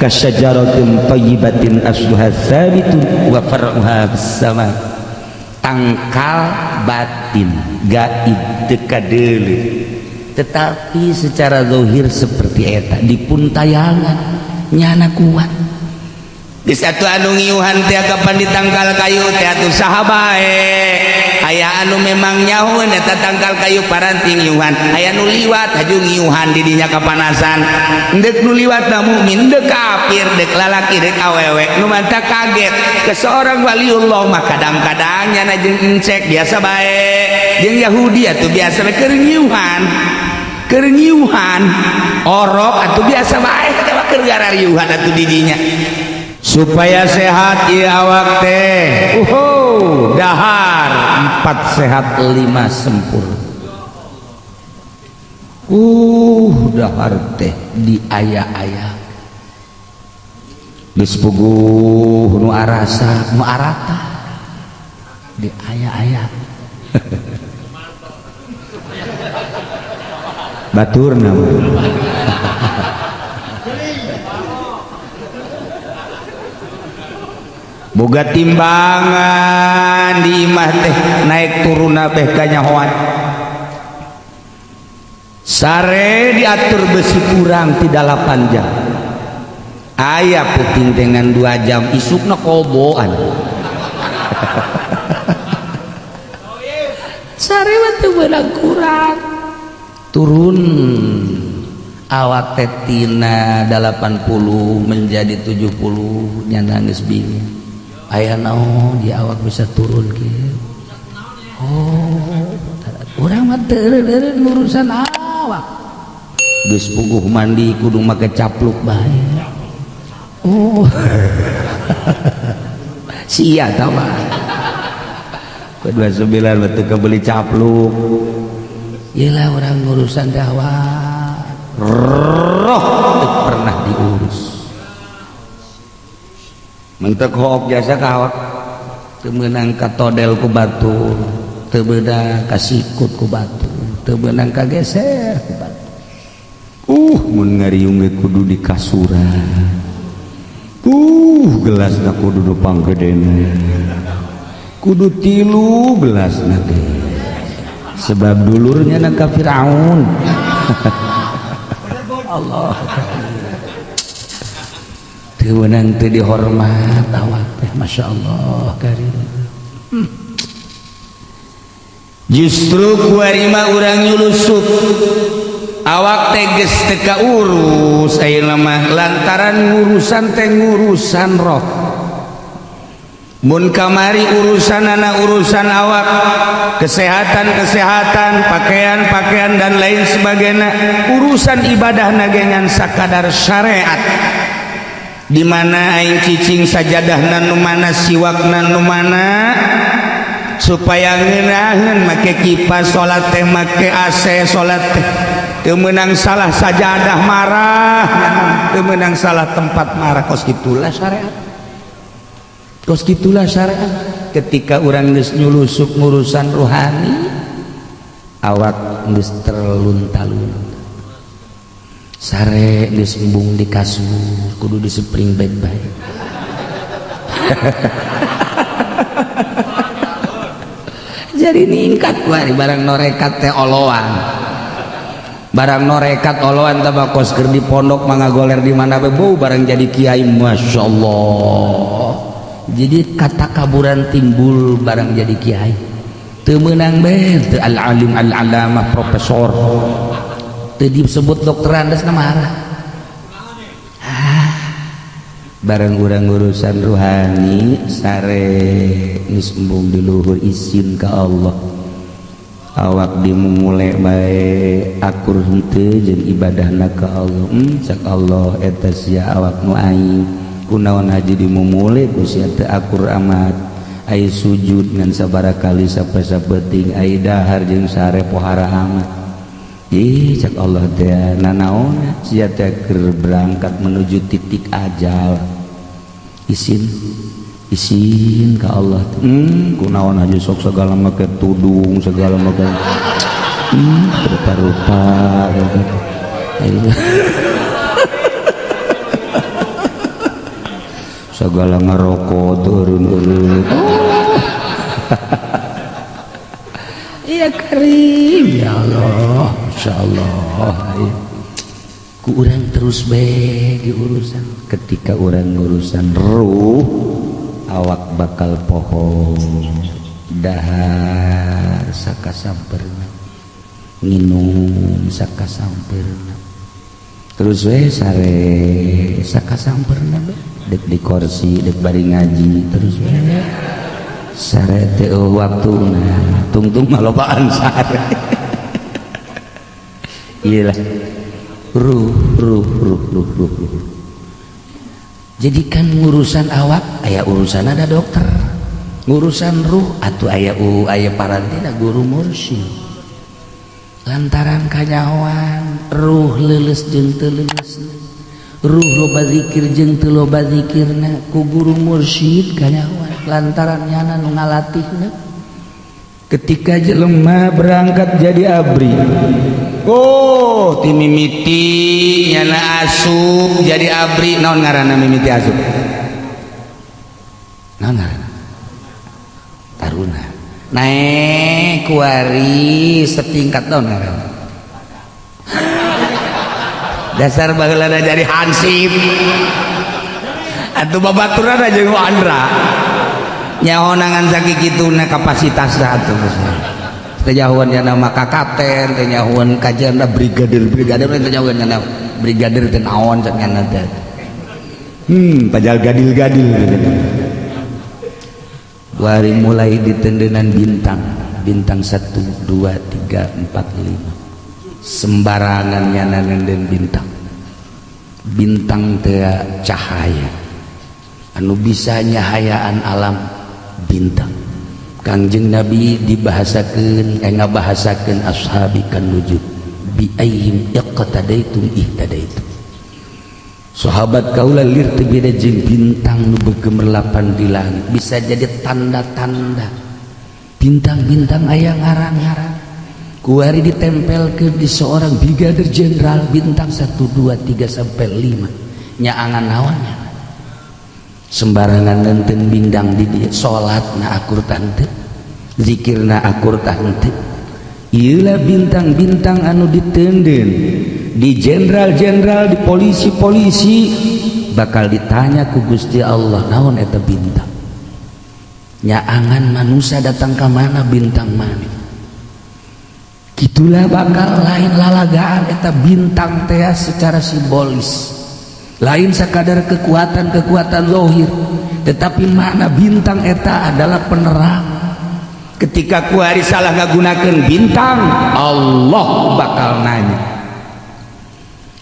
kasyajaratin thayyibatin asluha sabitun wa far'uha fis sama' tangkal batin gaib tekadeuleu tetapi secara zahir seperti eta dipun tayangan nyana kuat di satu anu ngiuhan teh kapan ditangkal kayu teh atuh saha bae aya anu memang nyahoeun eta tangkal kayu paranti ngiuhan aya nu liwat haju ngiuhan di dinya kapanasan deuk nu liwat na mukmin deuk kafir deuk lalaki deuk awewe nu manta kaget ke seorang waliullah mah kadang-kadang nyana jeung incek biasa bae jeung Yahudi atuh biasa bae keur ngiuhan orok atuh biasa bae eta keur garariuhan atuh di dinya supaya sehat ieu awak teh dahar 4 sehat 5 sempurna dahar teh di aya-aya geus puguh nu arasa nu arata di aya-aya baturna boga timbangan di imah teh naik turuna beh kanyahoan sare diatur besi kurang ti 8 jam aya puting dengan 2 jam isukna koboan sare mah teu beunang kurang turun awak teh tina 80 menjadi 70 nyana geus bingung aya naon di awak bisa turun kieu urang mah teu eureun urusan awak geus puguh mandi kudu make capluk bae sia tah mah ku 29 mah teu kebeli capluk ieu lah urang urusan dakwah roh teu pernah diurus mentek hook jasa kawak teu meunang katodel ku batu teu beunang kasikut ku batu teu beunang kageser ku batu mun ngariung ge kudu di kasuran gelasna kudu nu panggedena kudu 3 gelasna ge sebab dulurnya na ka Firaun Allah kewenang teu dihormat awak teh Masya Allah karim justru kuarima urang nyulusuk awak teh geus teu kaurus ayeuna mah lantaran ngurusan teh ngurusan roh mun kamari urusanana urusan awak kesehatan pakaian dan lain sebagainya urusan ibadah nagengan sakadar syariat di mana aing cicing sajadahna nu mana siwakna nu mana supaya ngeunaheun make kipas salat teh make AC salat teh teu meunang salah sajadah marah teu meunang salah tempat marah kos kitulah syariat ketika urang geus nyulusuk ngurusan rohani awak geus terlunta-lunta sare geus embung di kasur kudu di spring bed bae jadi ningkat kuari barang norekat teh oloan barang norekat oloan tabakos keur di pondok mangga goler di mana be bau barang jadi kiai Masya Allah. Jadi kata kaburan timbul barang jadi kiai teu meunang be teu al alim al alamah profesor teu disebut dokter andes na marah. Barang urang urusan rohani sare geus embung di luhur izin ka Allah awak dimulai bae akur henteu jeung ibadahna ka Allah. Cak Allah eta sia awak nu aing kunaon haji dimumule ku sia teu akur amat ai sujud ngan sabarakali sape-sapeting ai dahar jeung sare pohara amat. Ih cak Allah teh nanaon sia teh keur berangkat menuju titik ajal izin ka Allah. Kunaon aja sok segala make tudung segala make rupa-rupa segala ngerokok turun-turun. Iya Karim ya Allah Masya Allah. Ku urang terus bae urusan ketika urang urusan ruh awak bakal pohon dahar sakasamperna nginum sakasamperna terus we sare sakasamperna dek di kursi dek bari ngaji terus we sare teh waktuna tungtung malobaan sare. Iyalah ruh. Jadi kan ngurusan awak aya urusan ada dokter, ngurusan ruh atuh aya parantina guru mursyid. Lantaran kanyawan ruh leuleus jeung teu leuleusna, ruh loba zikir jeung teu loba zikirna ku guru mursyid kanyawan lantaran nyana nu ngalatihna. Ketika jelema berangkat jadi abri, oh ti mimiti nyana asup jadi abri naon ngaranna mimiti asup naon ngaranna taruna naik kuari setingkat naon ngaranna dasar baheulana jadi hansip atuh babaturan aja ku Andra nyaonangan sakituna kapasitasna atuh tenyahuan yang nama kakaten, tenyahuan kajian brigadir tenyahuan yang nama brigadir tenawan cenah teh. Pajal gadil-gadil gitu. Wari mulai ditendenan bintang 1 2 3 4 5. Sembarangan nyana nenden bintang teh cahaya. Anu bisa nyahayaan alam bintang. Kangjeng Nabi dibahasakeun ngabahasakeun ashabi kan wujud bi ayyim iqtadaitum ihtadaitum. Sahabat kaula lir teu beda jeung bintang nu begemerlapan di langit bisa jadi tanda-tanda bintang-bintang aya ngaran-ngaran kuari ditempelkeun di seorang brigadir jenderal bintang 1 2 3 sampai 5 nyaangan naonnya sembarangan nenten bindang di dia salatna akur tante zikirna akur tante. Iyalah bintang-bintang anu ditenden di jenderal-jenderal di polisi-polisi bakal ditanya ku Gusti Allah naon eta bintang nyaangan manusia datang ke mana bintang mana gitulah bakal lain lalagaan eta bintang teh secara simbolis lain sekadar kekuatan zahir tetapi makna bintang eta adalah penerang. Ketika kuari salah ngagunakeun bintang Allah bakal nanya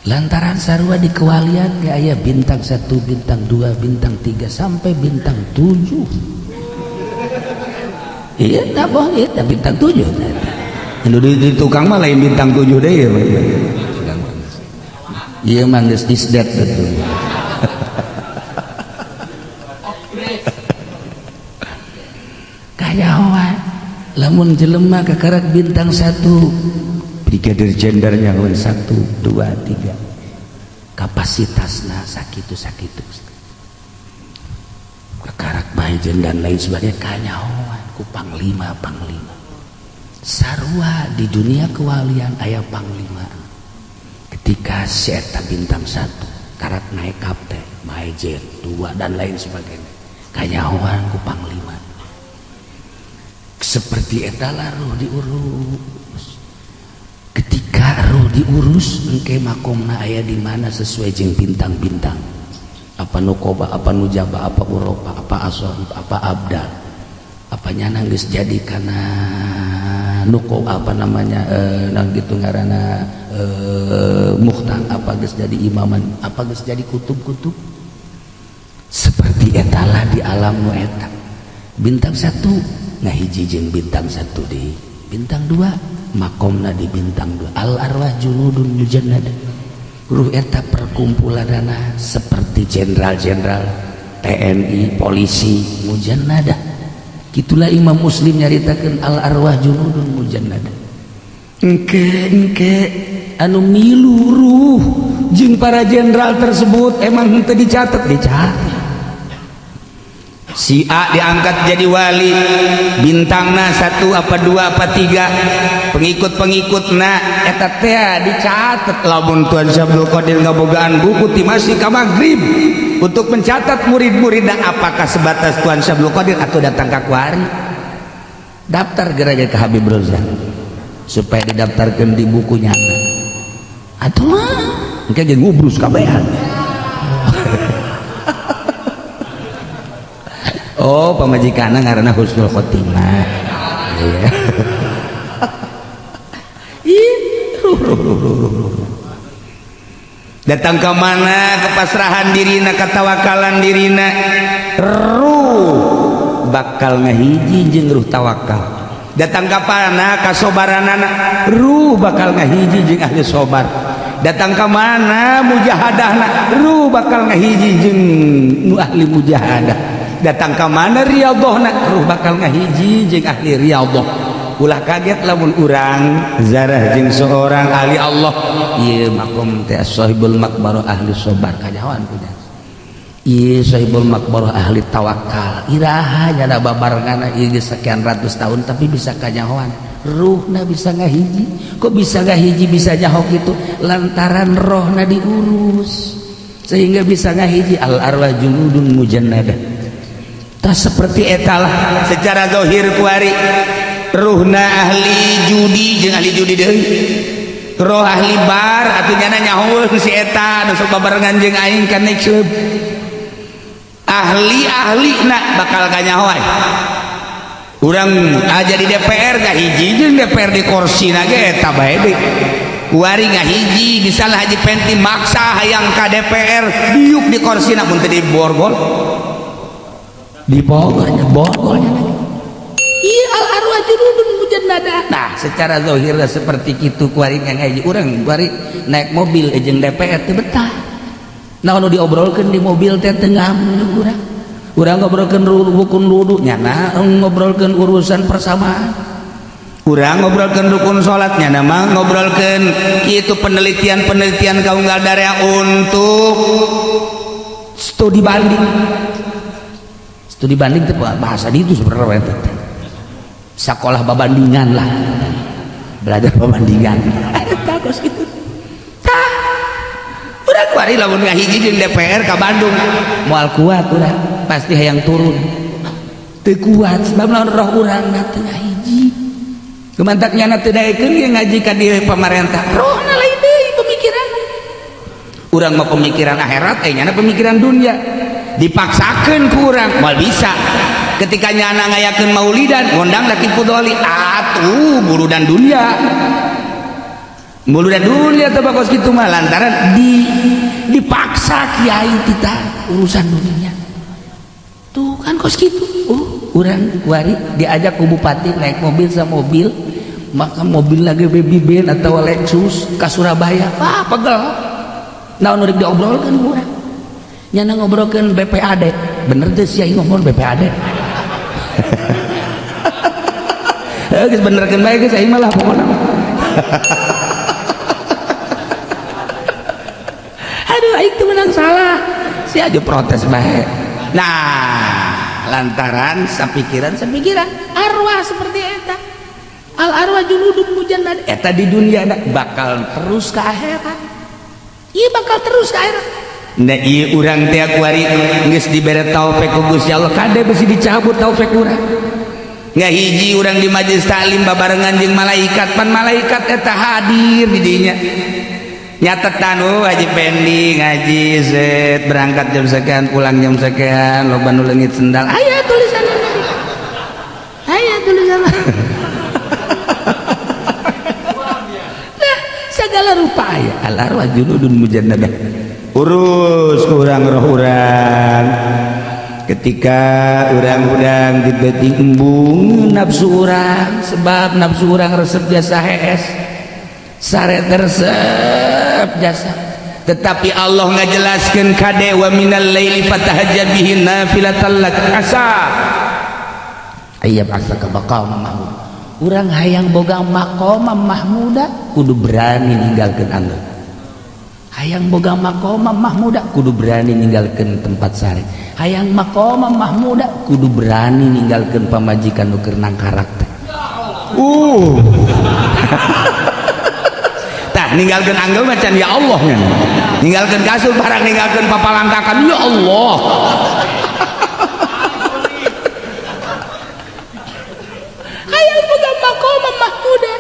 lantaran sarua di kewalian ge aya bintang 1 bintang 2 bintang 3 sampai bintang 7. Iya tak boh eta bintang 7 anu di tukang mah lain bintang 7 deui ya iya mah geus disdet betul. Kayawan lamun jelema kakarak bintang 1 brigadir jenderal nyahoan 1 2 3 kapasitasna sakitu kakarak bahejeun dan lain sebagainya kanyahoan ku panglima sarua di dunia kewalian aya panglima ketika si eta bintang 1 karat naik kapten Majen 2 dan lain sebagainya kanyahoan ku panglima seperti eta lah ruh diurus ketika ruh diurus engke makomna aya di mana sesuai jeung bintang-bintang apa nukoba apa nujaba apa uropa apa asohib apa abdal apa nyana geus jadi kana nuko apa namanya nang gitu ngaranna mukhtar apa geus jadi imaman apa geus jadi kutub-kutub seperti etalah di alam nu eta bintang 1 ngahiji jeung bintang 1 di bintang 2 makomna di bintang 2 al arwah junudun mujannada ruh eta perkumpulanana seperti jenderal-jenderal TNI polisi mujannada gitulah Imam Muslim nyaritakeun al arwah junudun mujannada engke anu milu ruh jeung para jenderal tersebut emang teu dicatat si A diangkat jadi wali bintangna 1 apa 2 apa 3 pengikut-pengikutna eta teh dicatat lamun Tuan Syabdul Qadir ngabogaan buku ti masih ka magrib untuk mencatat murid-muridna apakah sebatas Tuan Syabdul Qadir atau datang ka kuari daftar geura ke Habib Rozan supaya didaftarkeun di bukunya atuh engke ge ngubrus kabehan oh pamajikanna ngaranna Husnul Khotimah iya datang ke mana kepasrahan dirina ketawakalan dirina ruh bakal ngahiji jeung ruh tawakal datang ke mana kasobaranana ruh bakal ngahiji jeung ahli sobar datang ke mana mujahadahna ruh bakal ngahiji jeung nu ahli mujahadah datang ke mana riyadhahna ruh bakal ngahiji jeung ahli riyadhah ulah kaget lamun urang zarah jeung seorang ahli Allah ieu makom teh sahibul makbarah ahli sobar kanyawan punya ieu sahibul makbarah ahli tawakal iraha nya babarenganna ieu sekian ratus tahun tapi bisa kanyawan ruhna bisa ngahiji kok bisa ngahiji bisa nyaho kitu lantaran rohna diurus sehingga bisa ngahiji al arwah junudun mujannadah tah seperti etalah secara zahir kuari ruhna ahli judi jeung ahli judi deui roh ahli bar atuh nyana nyahoeun si eta nu sok babarengan jeung aing ka next club ahli-ahlina bakal kanyahoan urang aja di DPR ngahiji jeung DPR di korsina ge eta bae deui kuari ngahiji misalnya Haji Penti maksa hayang ka DPR diuk di korsina mun teu di borgol di Bogornya borgolnya iya al arwah junudun mujannada nah secara zahir seperti itu kuari ngaji urang kuari naik mobil jeung DPR teh betah naon nu diobrolkeun di mobil teh teu ngam urang ngobrolkeun rukun wudu nyana ngobrolkeun urusan persamaan urang ngobrolkeun rukun salat nyana mah ngobrolkeun kitu penelitian kaunggal darea untuk studi banding teh bahasa itu sebenarnya sekolah babandingan lah belajar babandingan bagus gitu tah urang kuari lamun ngahiji jeung DPR ka Bandung moal kuat urang pasti hayang turun teu kuat sebab lamun roh urang teu ngahiji kemantak nyana teu daekeun ge ngaji ka di pamarentah rohna lain deui pemikiran urang mah pemikiran akhirat nyana pemikiran dunia dipaksakeun ku urang moal bisa ketika nyana ngayakeun maulidan ngondang laki pudoli atuh buludan dunia teh bakos kitu mah lantaran dipaksa kiai kita urusan dunia tuh kan kos kitu urang kuari diajak ku bupati naik mobil sama mobil maka mobil lagi baby ben atau Lexus ka Surabaya pegel naon nu diobrolkeun urang nyana ngobrolkeun BPAD bener teh sia ngomong BPAD geus benerkeun bae geus aing mah lah pokona aduh aing teu menang salah si aja protes bae nah lantaran sapikiran arwah seperti eta al arwah junudun mujannad eta di dunia bakal terus ke akhirat iya bakal terus air. Nah iya urang teh kuari geus dibere taufik ku Gusti Allah kade besi dicabut taufik urang. Ngahiji urang di majelis taklim babarengan jeung malaikat, pan malaikat eta hadir di dinya. Nyatetan Haji Pendi ngaji set berangkat jam sekian pulang jam sekian loba nu leungit sendal. Aya tulisanna. Aya tulisanna. Nah, segala rupa aya. Al-arwah junudun mujannadah. Urus kurang roh urang. Ketika urang-urang dibeting embung nafsu urang sebab nafsu urang resep jasa hees sare resep jasa tetapi Allah ngajelaskeun kade wa minal laili fatahajjad bihi nafilatan lak asa ayyab asaka maqam mahmud urang hayang boga maqam mahmuda kudu berani ninggalkeun anggeul hayang boga maqam mahmuda kudu berani ninggalkeun tempat sare hayang maqam mahmuda kudu berani ninggalkeun pamajikan nu keur nangkarak teh tah ninggalkeun anggeul macan ya Allah nya ninggalkeun kasur barang ninggalkeun papalangkakan ya Allah hayang boga maqam mahmuda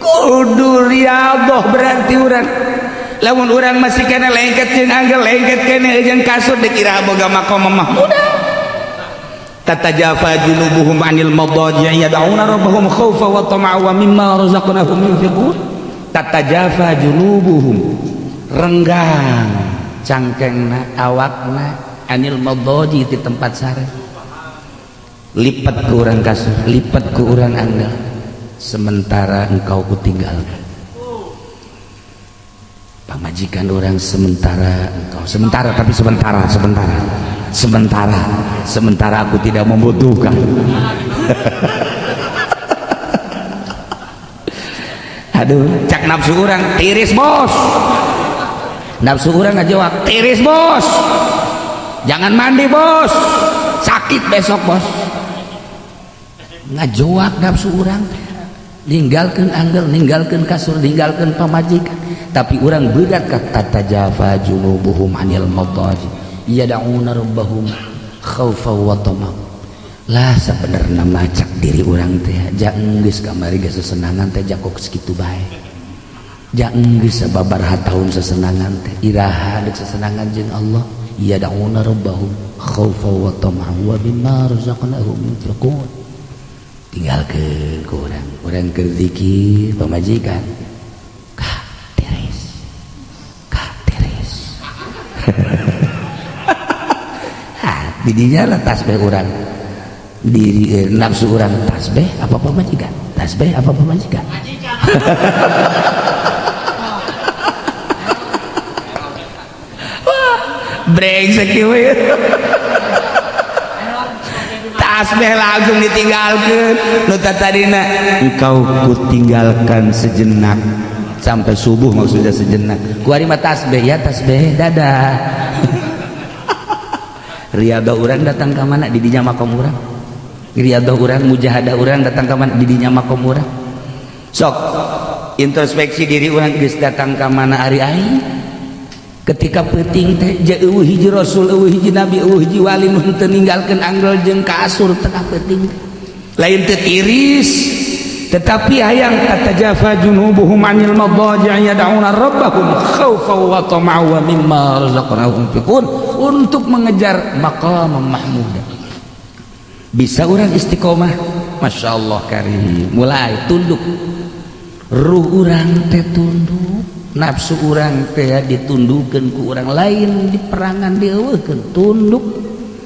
kudu riyadhah berarti urang lamun urang masih kena lengket jeung anggeul lengket kene jeung kasur dikira boga maqam mahmuda tatajafa junubuhum anil madaji yad'una rabbahum khaufa wa tama'a wa mimma razaqnahum yunfiqun tatajafa junubuhum renggang cangkengna awakna anil madaji di tempat sare lipat ke urang kasur lipat ke urang anggeul sementara engkau kutinggalkan pamajikan orang sementara engkau tapi sementara aku tidak membutuhkan. Aduh cak nafsu orang tiris bos nafsu orang ngajawab tiris bos jangan mandi bos sakit besok bos ngajawab nafsu orang ninggalkeun anggeul ninggalkeun kasur ninggalkeun pamajikan tapi urang berat kata tajafa junubuhum anil madaji yad'una rabbahum khaufa wa tama lah sabenerna macak diri urang teh ja geus kamari geus sesenangan teh jakok sakitu bae ja geus sababaraha taun sesenangan teh iraha deuk sesenangan jeung Allah yad'una rabbahum khaufa wa tama wa mimma razaqnahum yunfiqun tinggalkeun ku urang keur zikir pamajikan didinya lah tasbih orang diri nafsu orang tasbih apa pamajikan tasbih apa pamajikan wah brengsek we tasbih langsung ditinggalkeun nu tadina engkau kutinggalkan sejenak sampai subuh maksudnya sejenak kuari mah tasbih ya tasbih dadah riyadhah urang datang ke mana di dinya maqam urang riyadhah urang mujahadah urang datang ke mana di dinya maqam urang sok introspeksi diri urang geus datang ke mana ari aing ketika peuting teh ja eueuh hiji rasul eueuh hiji nabi eueuh hiji wali nu teu ninggalkeun anggeul jeung kasur tengah peuting lain teu tiris tetapi hayang tatajafa junubuhum anil madaji yad'una rabbahum khaufan wa tama'an wa mimma razaqnahum yunfiqun untuk mengejar maqam mahmuda bisa orang istiqomah Masya Allah karim mulai tunduk ruh orang teh tunduk nafsu orang teh ditundukkan ku orang lain di perangan dieuweukeun tunduk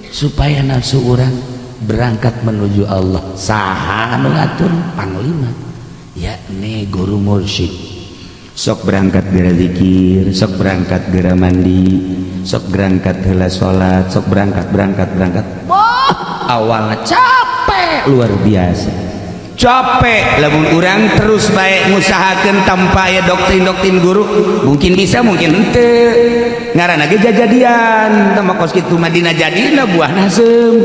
supaya nafsu orang berangkat menuju Allah saha anu ngatur panglima yakni guru mursyid sok berangkat gara zikir sok berangkat gara mandi sok berangkat heula salat sok berangkat awalnya capek luar biasa capek lamun urang terus baik ngusahakeun tanpa aya doktrin guru mungkin bisa mungkin henteu ngaranna ge jajadian tama kos kitu Madinah jadina buah nasem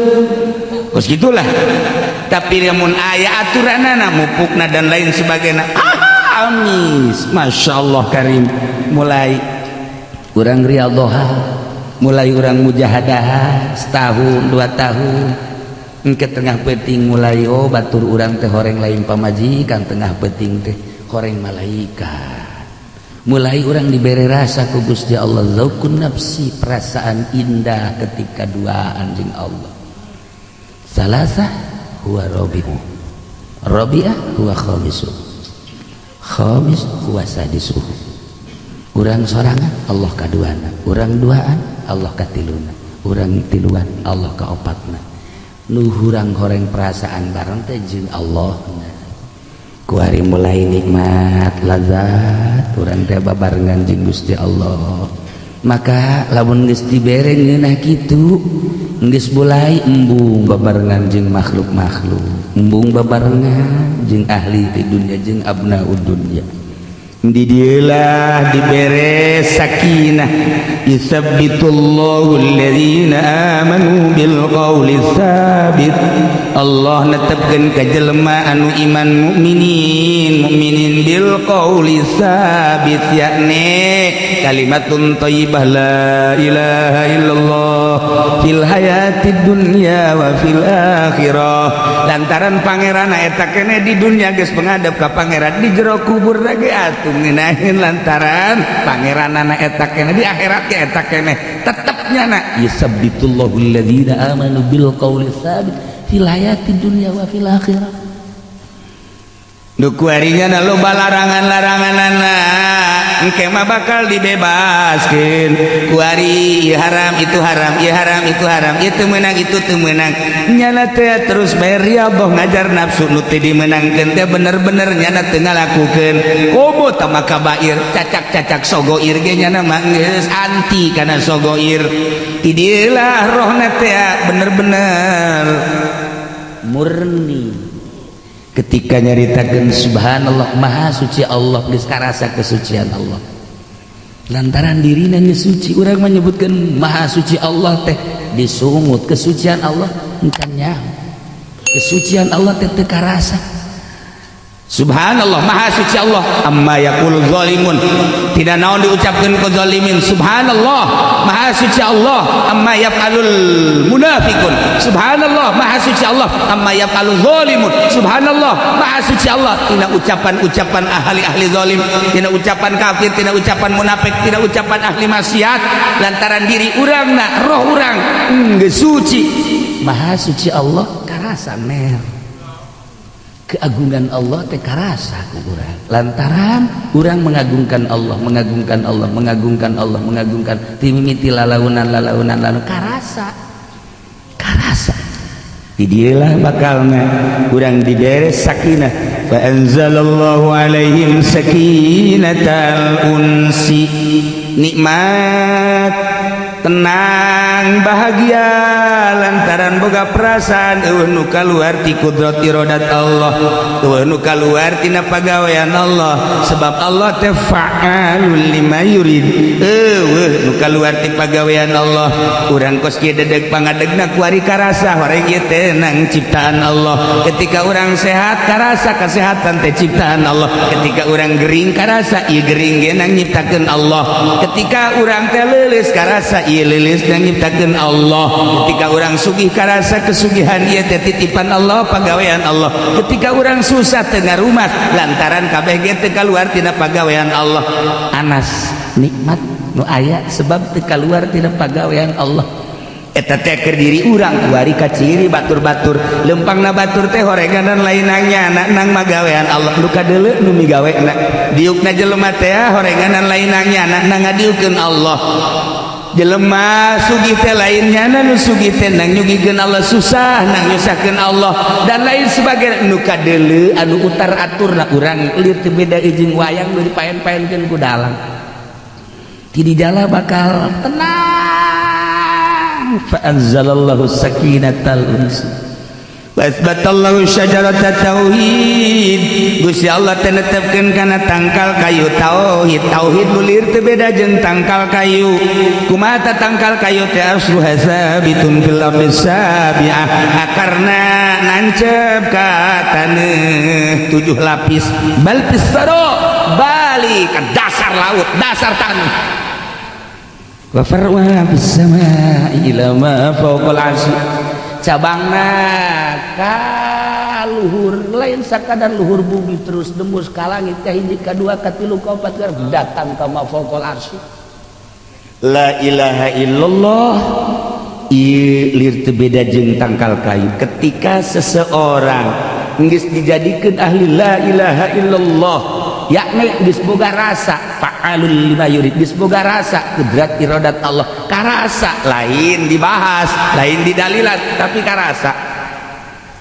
kos gitulah tapi lamun aya aturanana mupukna dan lain sebagainya Kamis Masya Allah Karim mulai urang riyadhah mulai urang mujahadah setahun 2 tahun engke tengah peting mulai batur urang teh horeng lain pamajikan tengah peting teh horeng malaikat mulai urang diberi rasa ku Gusti Allah zaukun nafsi perasaan indah ketika duaan jeung Allah salasah huwa rabi'u rabi'ah huwa khamisu khamis huwa sadisu urang sorangan Allah kaduana urang duaan Allah katiluna urang tiluan Allah kaopatna nu hurang horeng perasaan bareng teh jeung Allah kuari mulai nikmat lazat urang teh babarengan jeung Gusti Allah maka lamun geus dibere ngeunah kitu geus mulai embung babarengan jeung makhluk-makhluk embung babarengan jeung ahli di dunia jeung abnaud dunya di dieulah dibere sakinah yusabbitullahu alladhina amanu bil qawli tsabit Allah netepkeun ka jelema anu iman mukminin bil qawli tsabit yakni kalimatun thayyibah la ilaha illallah fil hayatid dunya wa fil akhirah lantaran pangeranna eta keneh di dunya geus pengadep ka pangeran di jero kubur ge atuh ngeunaheun lantaran pangeranana eta keneh di akhirat ge eta keneh tetepnya na yusabbitullahu alladhina amanu bil qawli tsabit fil hayatid dunya wa fil akhirah nu kuarinya loba larangan-laranganana engke mah bakal dibebaskeun kuari ieu haram itu haram ieu haram itu haram ieu teu meunang itu teu meunang nyana teh terus bae riyadhah ngajar nafsu nu teu dimeunangkeun teh bener-bener nyana teu ngalakukeun komo tama kabair cacak-cacak sogoir ge nyana mah geus anti kana sogoir ti dieulah rohna teh bener-bener murni ketika nyaritakeun subhanallah maha suci Allah geus karasa kesucian Allah lantaran dirina geus suci urang menyebutkeun maha suci Allah teh disungut kesucian Allah encan nyaho kesucian Allah teh teu karasa subhanallah maha suci Allah amma yaqul zalimun tidak naon diucapkeun ku zalimin subhanallah maha suci Allah amma yaf'alul munafiqun subhanallah maha suci Allah amma yaf'alul zalimun subhanallah maha suci Allah tina ucapan-ucapan ahli-ahli zalim tina ucapan kafir tina ucapan munafik tina ucapan ahli maksiat lantaran diri urangna roh urang geus suci maha suci Allah karasa mer keagungan Allah teh karasa ku urang lantaran urang mengagungkan Allah mengagungkan Allah mengagungkan Allah mengagungkan ti mimiti lalaunan karasa di dieulah bakalna urang dibere sakinah fa anzalallahu alaihim sakinatal unsi nikmat tenang bahagia lantaran boga perasaan nu kaluar ti kudrat iradat Allah nu kaluar tina pagawean Allah sebab Allah teh fa'alul lima yurid nu kaluar ti pagawean Allah urang kos kieu dedeg pangadegna kuari karasa horeng ieu teh nang ciptaan Allah ketika urang sehat karasa kesehatan teh ciptaan Allah ketika urang gering karasa ieu gering ge nang nyiptakeun Allah ketika urang teh leuleus karasa ieu leuleus nang nyiptakeun Allah ketika urang sugih karasa kesugihan ieu teh titipan Allah pagawean Allah ketika urang susah teu ngarumat lantaran kabeh ge teu kaluar tina pagawean Allah anas nikmat nu aya sebab teu kaluar tina pagawean Allah eta teh keur diri urang kuari ka ciri batur-batur lempangna batur teh horenganan lainangnya nang magawean Allah nu kadeuleu nu migawena diukna jelema teh horenganan lainangnya nang ngadiukeun Allah jelema sugih teh lainnya nu sugih teh nang nyugikeun Allah susah nang nyusahkeun Allah dan lain sebagainya nu kadeuleu anu utar aturna urang lir teu beda jeung wayang nu dipaen-paenkeun ku dalang ti di jala bakal tenang fa anzalallahu sakinatal unsi wasbatallahu syajaratat tauhid Gusti Allah teh netepkeun kana tangkal kayu tauhid nulir teu beda jeung tangkal kayu kumaha tangkal kayu teh asluha sabitun fil ardi sabi'ah akarna nancep ka taneuh 7 lapis bal pisaro balik ke dasar laut dasar tanah wa farwa bis samai ila ma fawqal arsy cabangna ka luhur lain sakadar luhur bumi terus dembus ka langit ka hiji ka dua ka tilu ka opat datang ka ma fawqal arsy la ilaha illallah ieu lir teu beda jeung tangkal kayu ketika seseorang geus dijadikeun ahli la ilaha illallah yakni geus boga rasa fa'alul lima yurid geus boga rasa kudrat iradat Allah karasa lain dibahas lain didalilan tapi karasa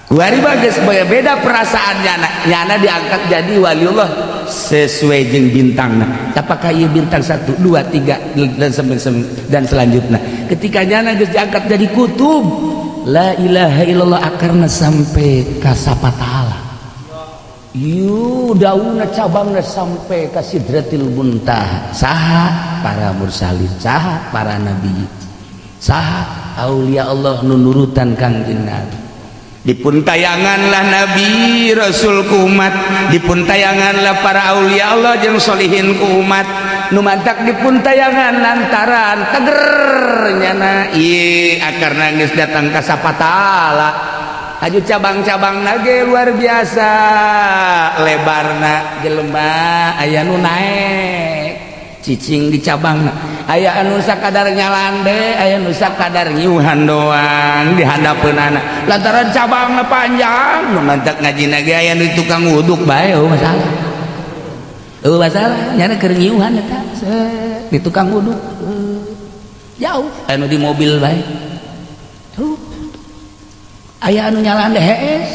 kuari bagus beda perasaan nyana diangkat jadi waliullah sesuai jeung bintangna apakah ieu bintang 1 2 3 dan selanjutnya ketika nyana geus diangkat jadi kutub la ilaha illallah akarna sampai ka sapataala yu dauna cabangna sampai ka sidratil muntaha saha para mursalin saha para nabi saha aulia Allah nu nurutan kangjeng Nabi dipun tayanganlah nabi rasul ku umat dipun tayanganlah para aulia Allah jeung solihin ku umat nu mantak dipun tayangan lantaran teger nyana ieu akarna geus datang ka sapataala aju cabang-cabang nage luar biasa lebarna jelema aya nu naek cicing di cabangna aya anu sakadar nyalande aya nu sakadar ngiuhan doang di handapeunana lantaran cabangna panjang nu mantak ngajina ge aya nu tukang wuduk bae masalah masalah nyana keur ngiuhan eta di tukang wuduk jauh anu di mobil bae aya anu nyalande hees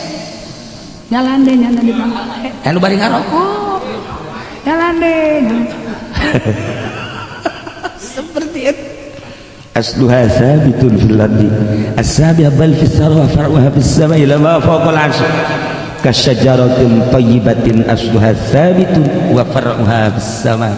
nyalande nyana di mangga anu bari ngarokok nyalande seperti itu asluha sabitun fil ardi as-sabiha bal fis sarwa far'uha fis samai ila ma fawqal 'arsy kasyajaratin thayyibatin asluha sabitun wa far'uha fis sama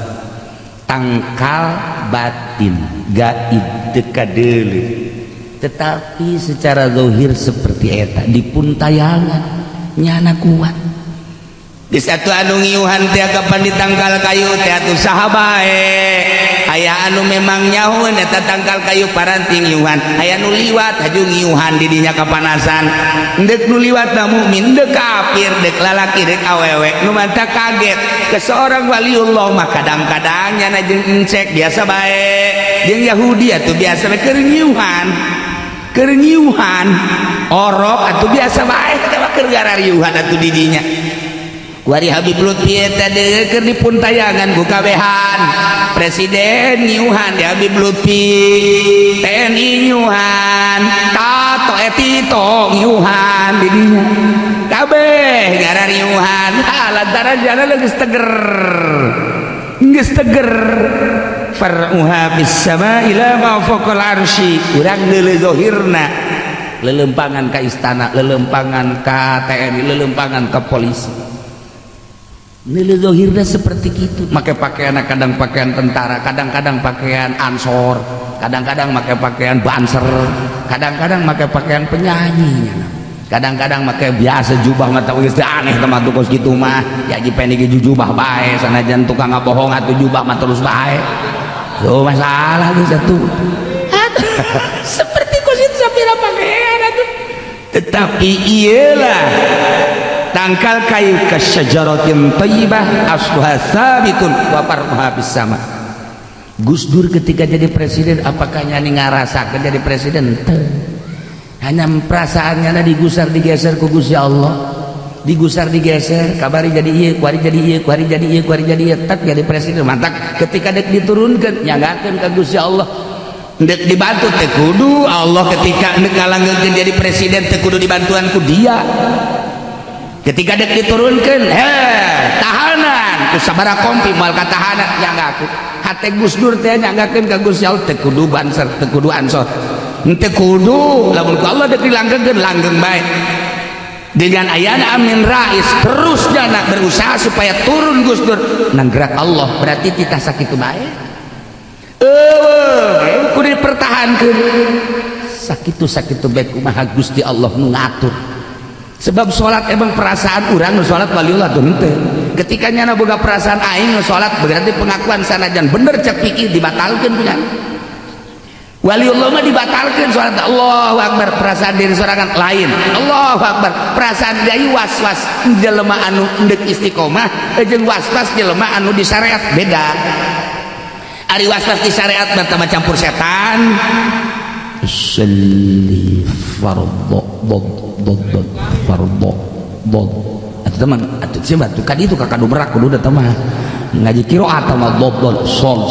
tangkal batin gaib dekadeuleuh tetapi secara zahir seperti eta dipun tayangan nyana kuat di satu anu ngiuhan teh kapan ditangkal kayu teh atuh saha bae aya anu memang nyahoeun eta tangkal kayu paranti ngiuhan aya nu liwat haju ngiuhan di dinya kapanasan deuk nu liwat na mukmin deuk kafir deuk lalaki deuk awewe nu mantap kaget ke seorang waliullah mah kadang-kadang nyana jeung encek biasa bae jeung Yahudi atuh biasa bae keur ngiuhan orok atuh biasa bae teh keur garariuhan atuh di dinya kuari Habib Lutfi eta deui keur dipun tayangan ku kabehan presiden nyiuhan di Habib Lutfi TNI nyiuhan tato etito nyiuhan di dinya kabeh garariuhan lantaran jana geus teger far'uha bis sama ila ma fawqal arsy urang deuleu zahirna lelempangan ka istana lelempangan ka TNI lelempangan ka polisi nilai zahirnya seperti itu pakai pakaian kadang pakaian tentara kadang-kadang pakaian ansor kadang-kadang pakai pakaian banser kadang-kadang pakai pakaian penyanyi kadang-kadang pakai biasa jubah mata geus aneh teman tuh kos kitu mah ya jipen ge jubah bae sanajan tukang ngabohong atuh jubah mah terus bae tuh masalah geus atuh seperti kos itu sapira pakaian atuh tetapi iyalah tangkal kayu kasyajaratin thayyibah asluha sabitun wa far'uha bis sama. Gus Dur ketika jadi presiden apakah nyani ngarasakeun jadi presiden teu hanya perasaannya digusar digeser ku Gusti Allah digusar digeser kabari jadi ieu kuari jadi ieu kuari jadi ieu kuari jadi ieu tak jadi presiden mantap ketika dek diturunkeun nyanggakeun ka Gusti Allah dek dibantu teh kudu Allah ketika dek ngalanggeun jadi presiden teh kudu dibantuan ku dia ketika dek diturunkan tahanan ku sabara kompi moal katahanan nyanggakeun hate Gus Dur teh nyanggakeun ka Gusti Allah teh kudu banser teh kudu ansor teu kudu lamun ku Allah dek dilanggengkeun langgeng bae dengan ayana amin rais terus jana berusaha supaya turun Gus Dur nang gerak Allah berarti kita sakitu bae kudu dipertahankeun sakitu bae kumaha Gusti Allah nu ngatur sebab sholat emang perasaan orang sholat waliullah tuh henteu ketika nyana boga perasaan aing sholat berarti pengakuan sanajan bener cek pikir dibatalkan punya waliullah mah dibatalkan sholat Allahu Akbar perasaan diri sorangan lain Allahu Akbar perasaan dari was-was jelema anu endek istiqomah jeung was-was jelema anu di syariat beda ari was-was di syariat mah campur setan sholli fardhu fardhu atuh teman atuh coba tuh kan itu kakak berak kudu da mah ngaji qiraat mah dod sol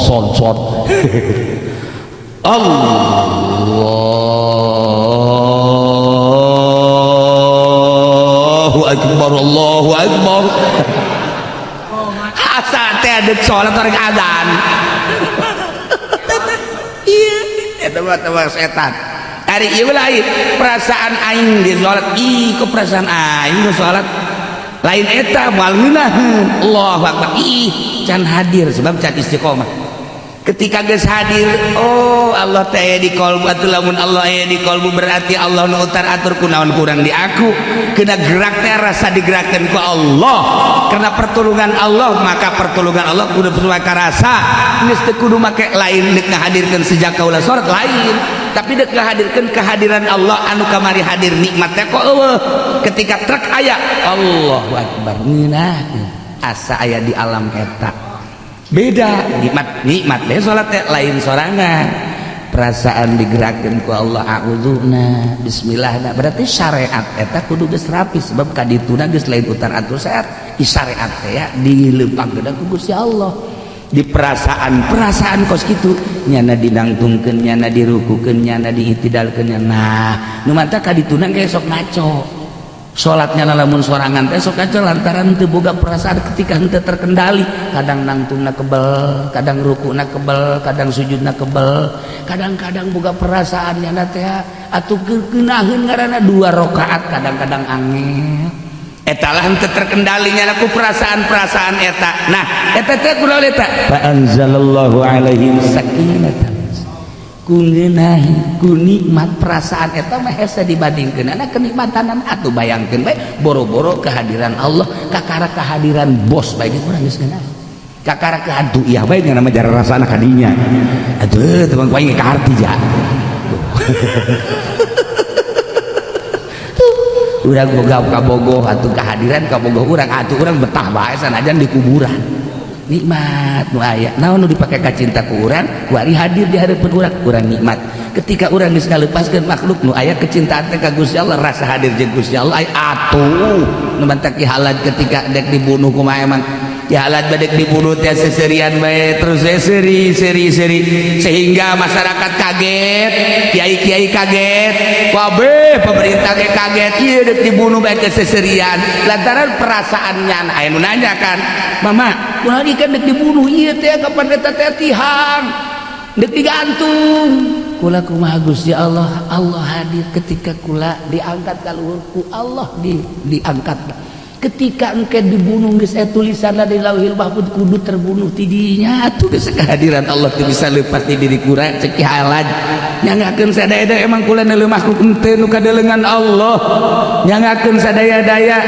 Allahu akbar asa teh adek salat rek adzan iya eta mah setan hari ieu lain perasaan aing di salat ku perasaan aing di salat lain eta moal ngeunaheun Allahu akbar can hadir sebab can istiqomah ketika geus hadir oh Allah teh aya di qalbu atuh lamun Allah aya di qalbu berarti Allah nu utar atur kunaon kurang di aku kena gerak teh rasa digerakkeun ku Allah karena pertolongan Allah maka pertolongan Allah kudu sesuai karasa geus teu kudu make lain deuk ngahadirkeun sejak kaula salat lain tapi deuk ngahadirkeun kehadiran Allah anu kamari hadir nikmat teh kok eueuh ketika trek aya Allahu akbar ngeunah asa aya di alam eta beda nikmat deh salat teh lain sorangan perasaan digerakkeun ku Allah a'udzuna bismillah berarti syariat eta kudu geus rapi sebab kadituna geus lain utar atur syariat syariat teh ya dileumpangkeun ku Gusti Allah di perasaan kos kitu nyana dinangtungkeun nyana dirukukeun nyana diitidalkeun nah nu mantap kadituna ge sok ngaco salatnya lamun sorangan teh sok aja lantaran teu boga perasaan ketika henteu terkendali kadang nangtungna kebel kadang rukuna kebel kadang sujudna kebel kadang-kadang boga perasaan nyana teh atuh geunaheun ngaranna 2 rakaat kadang-kadang angel eta lah henteu terkendali nyana ku perasaan-perasaan eta nah eta teh kunaon eta fa anzalallahu alaihim sakinatan ku ngeunaheun ku nikmat perasaan eta mah hese dibandingkeun ana kenikmatanan atuh bayangkeun bae boro-boro kehadiran Allah kakara kehadiran bos bae urang geus ngeunaheun kakara kehantu ieu bae nama jara rasana kadinya aduh teman ku aing kaharti ja urang boga kabogoh atuh kehadiran kabogoh urang atuh urang betah bae sanajan di kuburan nikmat nu aya naon nu dipake ka cinta ku urang ku ari hadir di hareupeun urang nikmat ketika urang geus ngaleupaskeun makhluk nu aya kecintaan teh ka Gusti Allah rasa hadir jeung Gusti Allah aya atuh nu mantak ki halad ketika dek dibunuh kumaha emang ki halad badek dibunuh teh seserian bae terus seri sehingga masyarakat kaget kiai-kiai kaget kabeh pemerintah ge kaget ieu dek dibunuh bae seserian lantaran perasaannya aya nu nanya kan mama kunaon ikan dek dibunuh ieu teh kapan eta teh tihang dek digantung kula kumaha Gusti Allah hadir ketika kula diangkat ka luhur ku Allah diangkat ketika engke dibunuh geus aya tulisanna di Lauhil Mahfuz kudu terbunuh ti dinya atuh geus kehadiran Allah teu bisa leupas di diri kurang cek halaj nyangakeun sadaya-daya emang kula neuleuh makhluk henteu nu kadelengan Allah nyangakeun sadaya-daya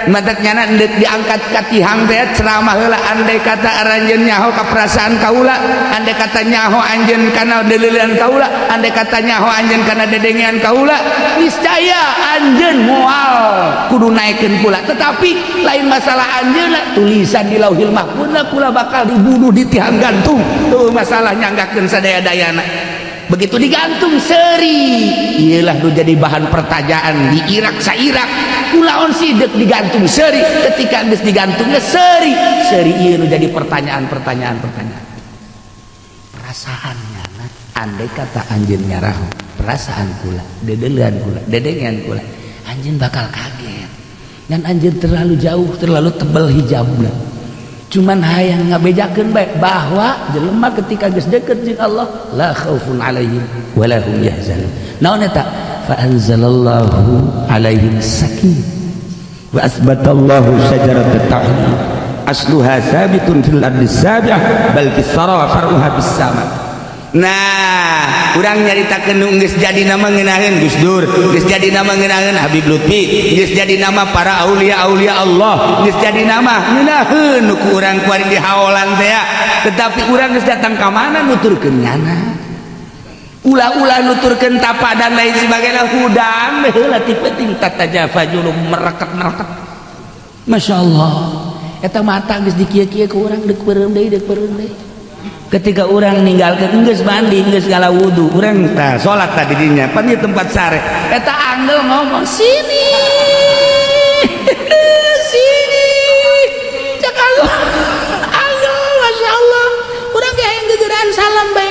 matak nyana endek diangkat ka tihang teh ceramah heula andai kata aranjeun nyaho ka perasaan kaula andai kata nyaho anjeun kana deleulean kaula andai kata nyaho anjeun kana dedengean kaula niscaya anjeun moal kudu naikeun pula tetapi lain masalah anjeun tulisan di Lauhil Mahfuz kula bakal dibunuh di tihang gantung tuh masalah nyanggakeun sadaya-dayana begitu digantung seri iyalah nu jadi bahan pertanyaan di Irak sa-Irak kunaon sih dek digantung seri ketika geus digantungnya seri ieu nu jadi pertanyaan perasaannya andai kata anjeun nyaraho perasaan kula dedeulean kula dedengean kula anjeun bakal kaget dan anjeun terlalu jauh terlalu tebal hijabna cuman hayang ngabejakeun bae bahwa jelema ketika geus deukeut jeung Allah la khaufun alaihim wa la hum yahzanun naon eta fa anzalallahu alaihim sakin wa asbatallahu syajarat at-tauhid asluha sabitun fil ardi sabi'ah bal fis sara wa faruha bis sama nah urang nyaritakeun nu geus jadi nama ngeunaheun Gus Dur, geus jadi nama ngeunaheun Habib Lutfi, geus jadi nama para aulia-aulia Allah, geus jadi nama ngeunaheun nu ku urang kuari di haolan teh. Tetapi urang geus datang ka mana nuturkeun nyana. Ulah-ulah nuturkeun tapa dan lain sebagainya hudang heula ti penting tata jafajulum mereket-mereket. Masyaallah. Eta mata geus dikieu-kieu ku urang deuk peureum deui. Ketika orang ninggalkeun geus mandi geus ngala wudu urang tah salat tadi dinya pan ieu tempat sare eta anggel ngomong sini sini cak anggel masyaallah urang ge hayang gegeuraan salam bae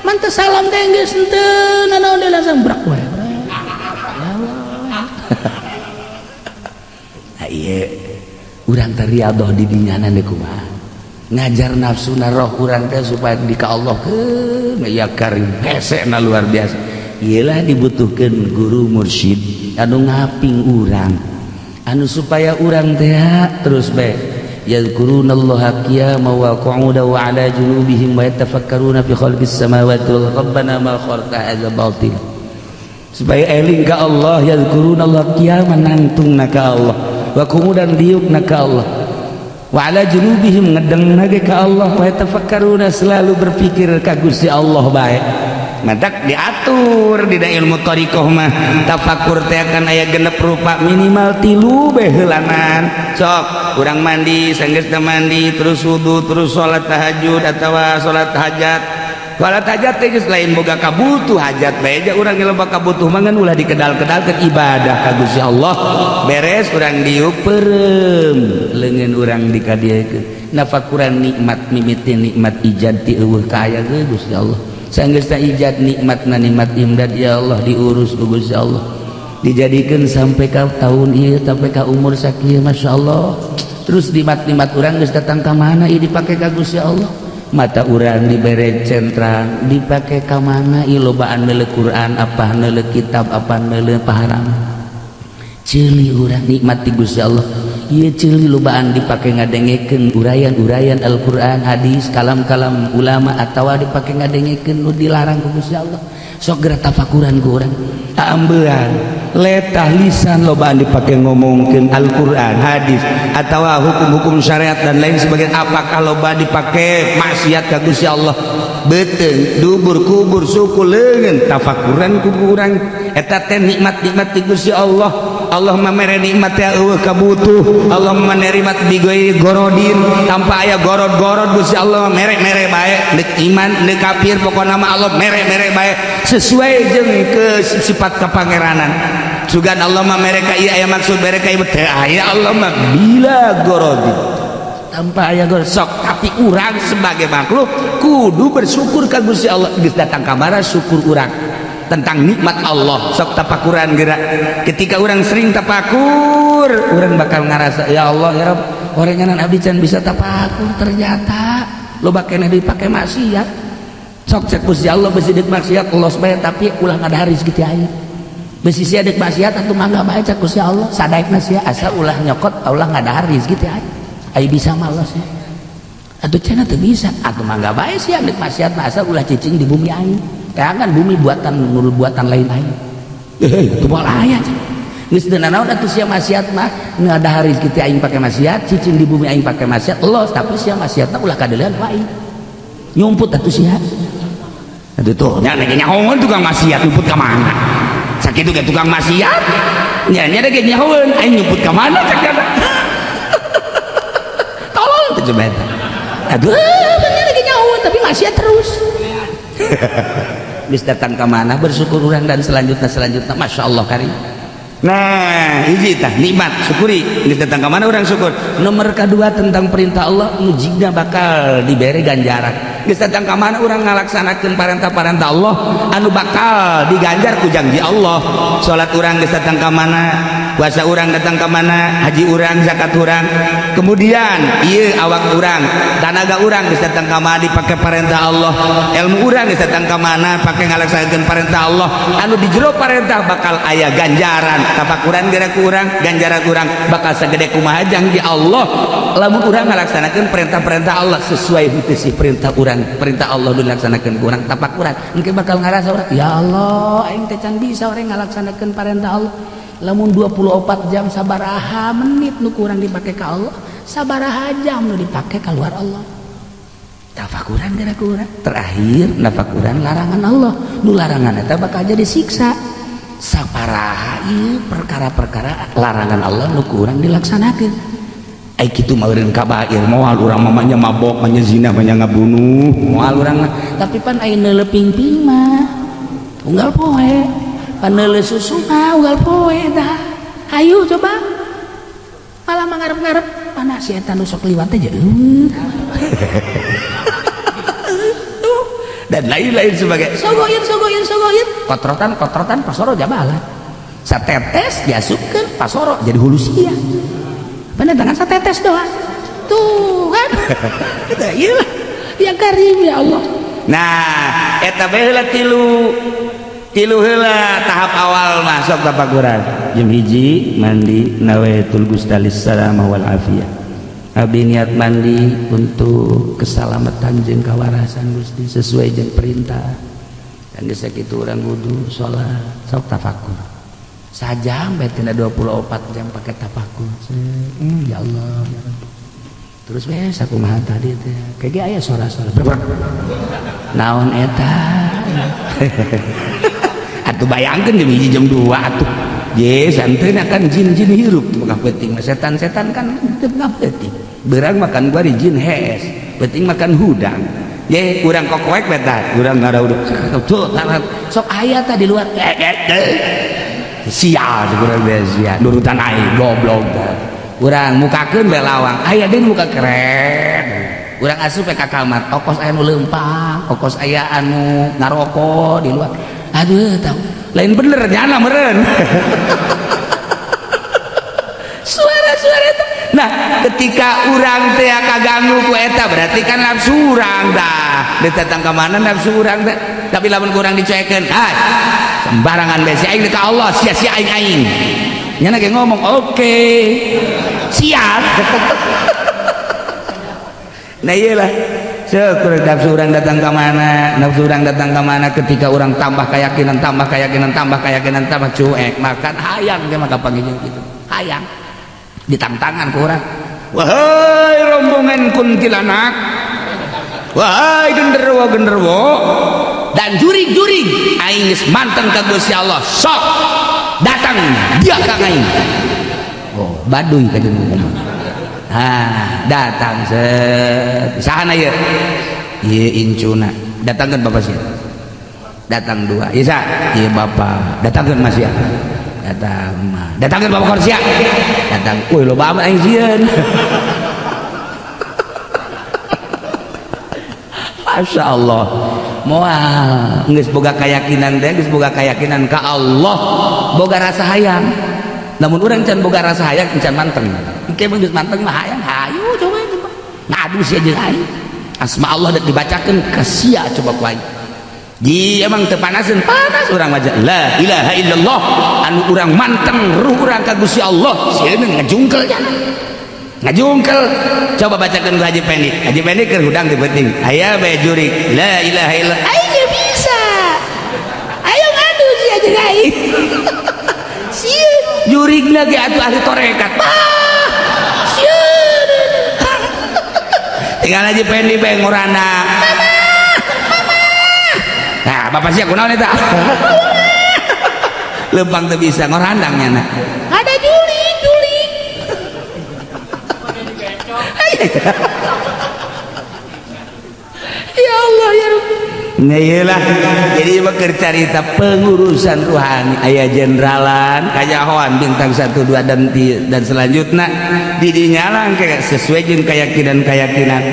man teu salam teh geus henteu nanaon deui langsung brak wae ieu urang teh riyadhah di dinya na kumaha ngajar nafsu roh urang teh supaya di ka Allah ya karim hesena luar biasa. Iyalah dibutuhkeun guru mursyid anu ngaping urang anu supaya urang teh terus bae yadhkurunallaha qiyaman wa qu'udan wa 'ala junubihim wa yatafakkaruna fi khalqis samawati wal rabbana ma khalaqta hadza batil supaya eling ka Allah yadhkurunallaha qiyaman nangtungna ka Allah wa qu'udan diukna ka Allah wa ala junubihim ngedengna ge ka Allah wa tafakkaruna selalu berpikir ka Gusti Allah bae. Madak diatur di ilmu thariqah mah tafakur teh akan aya genep rupa minimal 3 bae heulanan. Sok urang mandi sanggeus mandi terus wudu terus salat tahajud atawa salat hajat. Salat hajat teh geus lain boga kabutuh hajat bae ja urang loba kabutuh mah ngan ulah dikedal-kedalkeun ibadah ka Gusti Allah. Beres urang diuk peureum leungeun urang dikadiekeun nafakuran nikmat mimiti nikmat ijad ti eueuh ka aya ge Gusti Allah sanggeus ijad nikmatna nikmat imdad ya Allah diurus ku Gusti Allah dijadikeun sampai ka tahun ieu sampai ka umur sakieu masyaallah terus nikmat-nikmat urang geus datang ka mana ieu dipake ka Gusti Allah mata urang dibere centrang dipake ka mana ieu lobaan neuleuh Quran apa neuleuh kitab apa neuleuh paharam cili urang nikmati Gusti Allah ieu cili lobaan dipake ngadengekeun urayan-urayan Al-Qur'an hadis kalam-kalam ulama atawa dipake ngadengekeun nu dilarang ku Gusti Allah sok geura tafakuran ku urang ambean letah lisan lobaan dipake ngomongkeun Al-Qur'an hadis atawa hukum-hukum syariat dan lain sebagainya apakah loba dipake maksiat ka Gusti Allah beteung dubur kubur suku leungeun tafakuran ku urang eta teh nikmat-nikmat ti Gusti Allah Allah mamere nikmat teh eueuh kabutuh Allah menerima bigoy gorodin tanpa aya gorod-gorod Gusti Allah mere-mere bae deuk iman deuk kafir pokona mah Allah mere-mere bae sesuai jeung ke sifat kapangeranan sugan Allah mah mere ka ieu aya maksud mere ka ieu teh aya Allah mah bila gorodin tanpa aya gorod sok tapi urang sebagai makhluk kudu bersyukur ka Gusti Allah geus datang ka mana syukur urang tentang nikmat Allah sok tapakuran geura ketika orang sering tapakur orang bakal ngarasa ya Allah ya Rabb orenganan abdi can bisa tapakur ternyata loba keneh dipake maksiat sok cek Gusti Allah besi deuk maksiat Allah bae tapi ulah ngadahari kitu aya besi sia deuk maksiat atuh mangga bae cek Gusti Allah sadaekna sia asa ulah nyokot Allah ngadahari kitu aya ai bisa malos ya atuh cenah teu bisa atuh mangga bae sia deuk maksiat asa ulah cicing di bumi aing jangan bumi buatan lain-lain itu malah aya geus teu nanaon atuh sia maksiat mah ngadahari kitu aing pake maksiat cicing di bumi aing pake maksiat Allah tapi sia maksiatna ulah kadeulean ku aing nyumput atuh sia atuh tuh nya ge nyahoeun tukang maksiat nyumput ka mana sakitu ge tukang maksiat nya ge nyahoeun aing nyumput ka mana cak kana tolong teh coba aduh bener ge nyahoeun tapi maksiat terus bis datang ke mana bersyukur urang dan selanjutnya Masya Allah karim nah hiji tah nikmat syukuri bis datang ke mana urang syukur nomor kedua tentang perintah Allah mujigna bakal diberi ganjaran bis datang ke mana urang ngalaksanakeun parentah-parentah Allah anu bakal diganjar ku janji Allah salat urang bis datang ke mana puasa urang datang ke mana haji urang zakat urang kemudian ieu awak urang tanaga urang geus datang ka mana dipake parentah Allah ilmu urang geus datang ka mana pake ngalaksanakeun parentah Allah anu di jero parentah bakal aya ganjaran tapakuran geura ku urang ganjaran urang bakal sagede kumaha janji Allah lamun urang ngalaksanakeun perintah-perintah Allah sesuai henteu si perintah urang urang perintah Allah dilaksanakeun ku urang tapakuran engke bakal ngarasa urang ya Allah aing teh can bisa urang ngalaksanakeun perintah Allah lamun 24 jam sabaraha menit nu kurang dipake ka Allah sabaraha jam nu dipake ka luar Allah tafakuran gara kurang terakhir nafakuran larangan Allah nu larangan eta bakal jadi siksa saparaha ieu perkara-perkara larangan Allah nu kurang dilaksanakeun ai kitu meureun kabair moal urang mamanya mabok manya zina manya ngabunuh moal urang tapi pan aya neuleping-ping mah unggal poe pan neuleuh susu mah unggal poe dah hayu coba malah mangarep-ngarep mana si eta nu sok liwat teh jeung dan lain-lain sebagai sogoin kotrotan pasoro jabalan satetes diasupkeun pasoro jadi hulu sia bener dengan satetes doang tuh kan iya ya karim ya Allah nah eta bae tilu heula tahap awal masuk tapakuran jam hiji mandi nawaitul gustalis salamah wal afiyah abdi niat mandi untuk keselamatan jeung kawarasan Gusti sesuai jeung perintah dan geus sakitu urang wudu salat sok tafakur sajam bae tina 24 jam pakai tafakur ya Allah ya Rabbi terus we sakumaha tadi teh kege aya suara-suara naon eta atuh bayangkeun jam 1 jam 2 atuh ye santeuna kan jin-jin hirup maka penting setan-setan kan teu ngapeuting beurang makan gua di jin hees penting makan hudang ye urang kokoek beta urang ngarauduk tuh sok aya tah di luar sial urang beas sia nurutan aing goblok urang mukakeun bae lawang aya deui muka keren urang asup ka kamar okos aya nu leumpang okos aya anu ngaroko di luar aduh tahu lain bener nyana meureun suara-suara itu nah ketika urang teh kaganggu ku eta berarti kan nafsu urang dah ditatang ka mana nafsu urang teh tapi lamun kurang dicuekeun hai sembarangan bae si aing ka Allah sia-sia aing nyana ge ngomong oke siap nah iyalah syukur nafsu urang datang ke mana nafsu urang datang ke mana ketika urang tambah keyakinan tambah cuek makan hayang dia maka panggilnya gitu hayang ditantangkan ke urang wahai rombongan kuntilanak wahai genderuwo dan jurig aing geus manteng ka Gusti Allah sok datang dia ka aing oh baduy ka jeung ngomong datang sahana ieu ieu incuna datangkeun bapak sia datang dua ieu sa ieu bapak datangkeun mas sia datangkeun bapak sia datang euy loba amat aing sieun Masya Allah moal geus boga keyakinan teh geus boga keyakinan ka Allah boga rasa hayang namun urang can boga rasa hayang can manteng engke geus manteng mah hayang hayu coba ngadu sia jeung aing asma Allah dak dibacakeun ka sia coba ku aing di emang teu panaseun panas urang maja la ilaha illallah anu urang manteng ruh urang ka Gusti Allah sia ngajungkel ngajungkel coba bacakeun ku Haji Pendi keur hudang di penting aya bae jurig la ilaha illallah aing bisa ayo ngadu sia jeung aing sia jurigna ge atuh ahli torekat sia tinggal Haji Pendi bae ngorana mama nah bapak sia kunaon eta lempang teu bisa ngorandang nya ada julig ya Allah ya Rabbi nah iyalah jadi bakal cerita pengurusan rohani aya jeneralan kajahoan bintang 1 2 dan selanjutnya didinya lah engke sesuai jeung keyakinan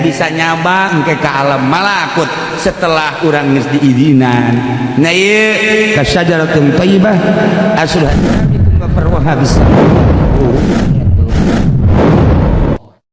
bisa nyaba engke ka alam malakut setelah urang geus diizinan nah ieu kasyajaratun thayyibah asluha bikum wa farwaha bis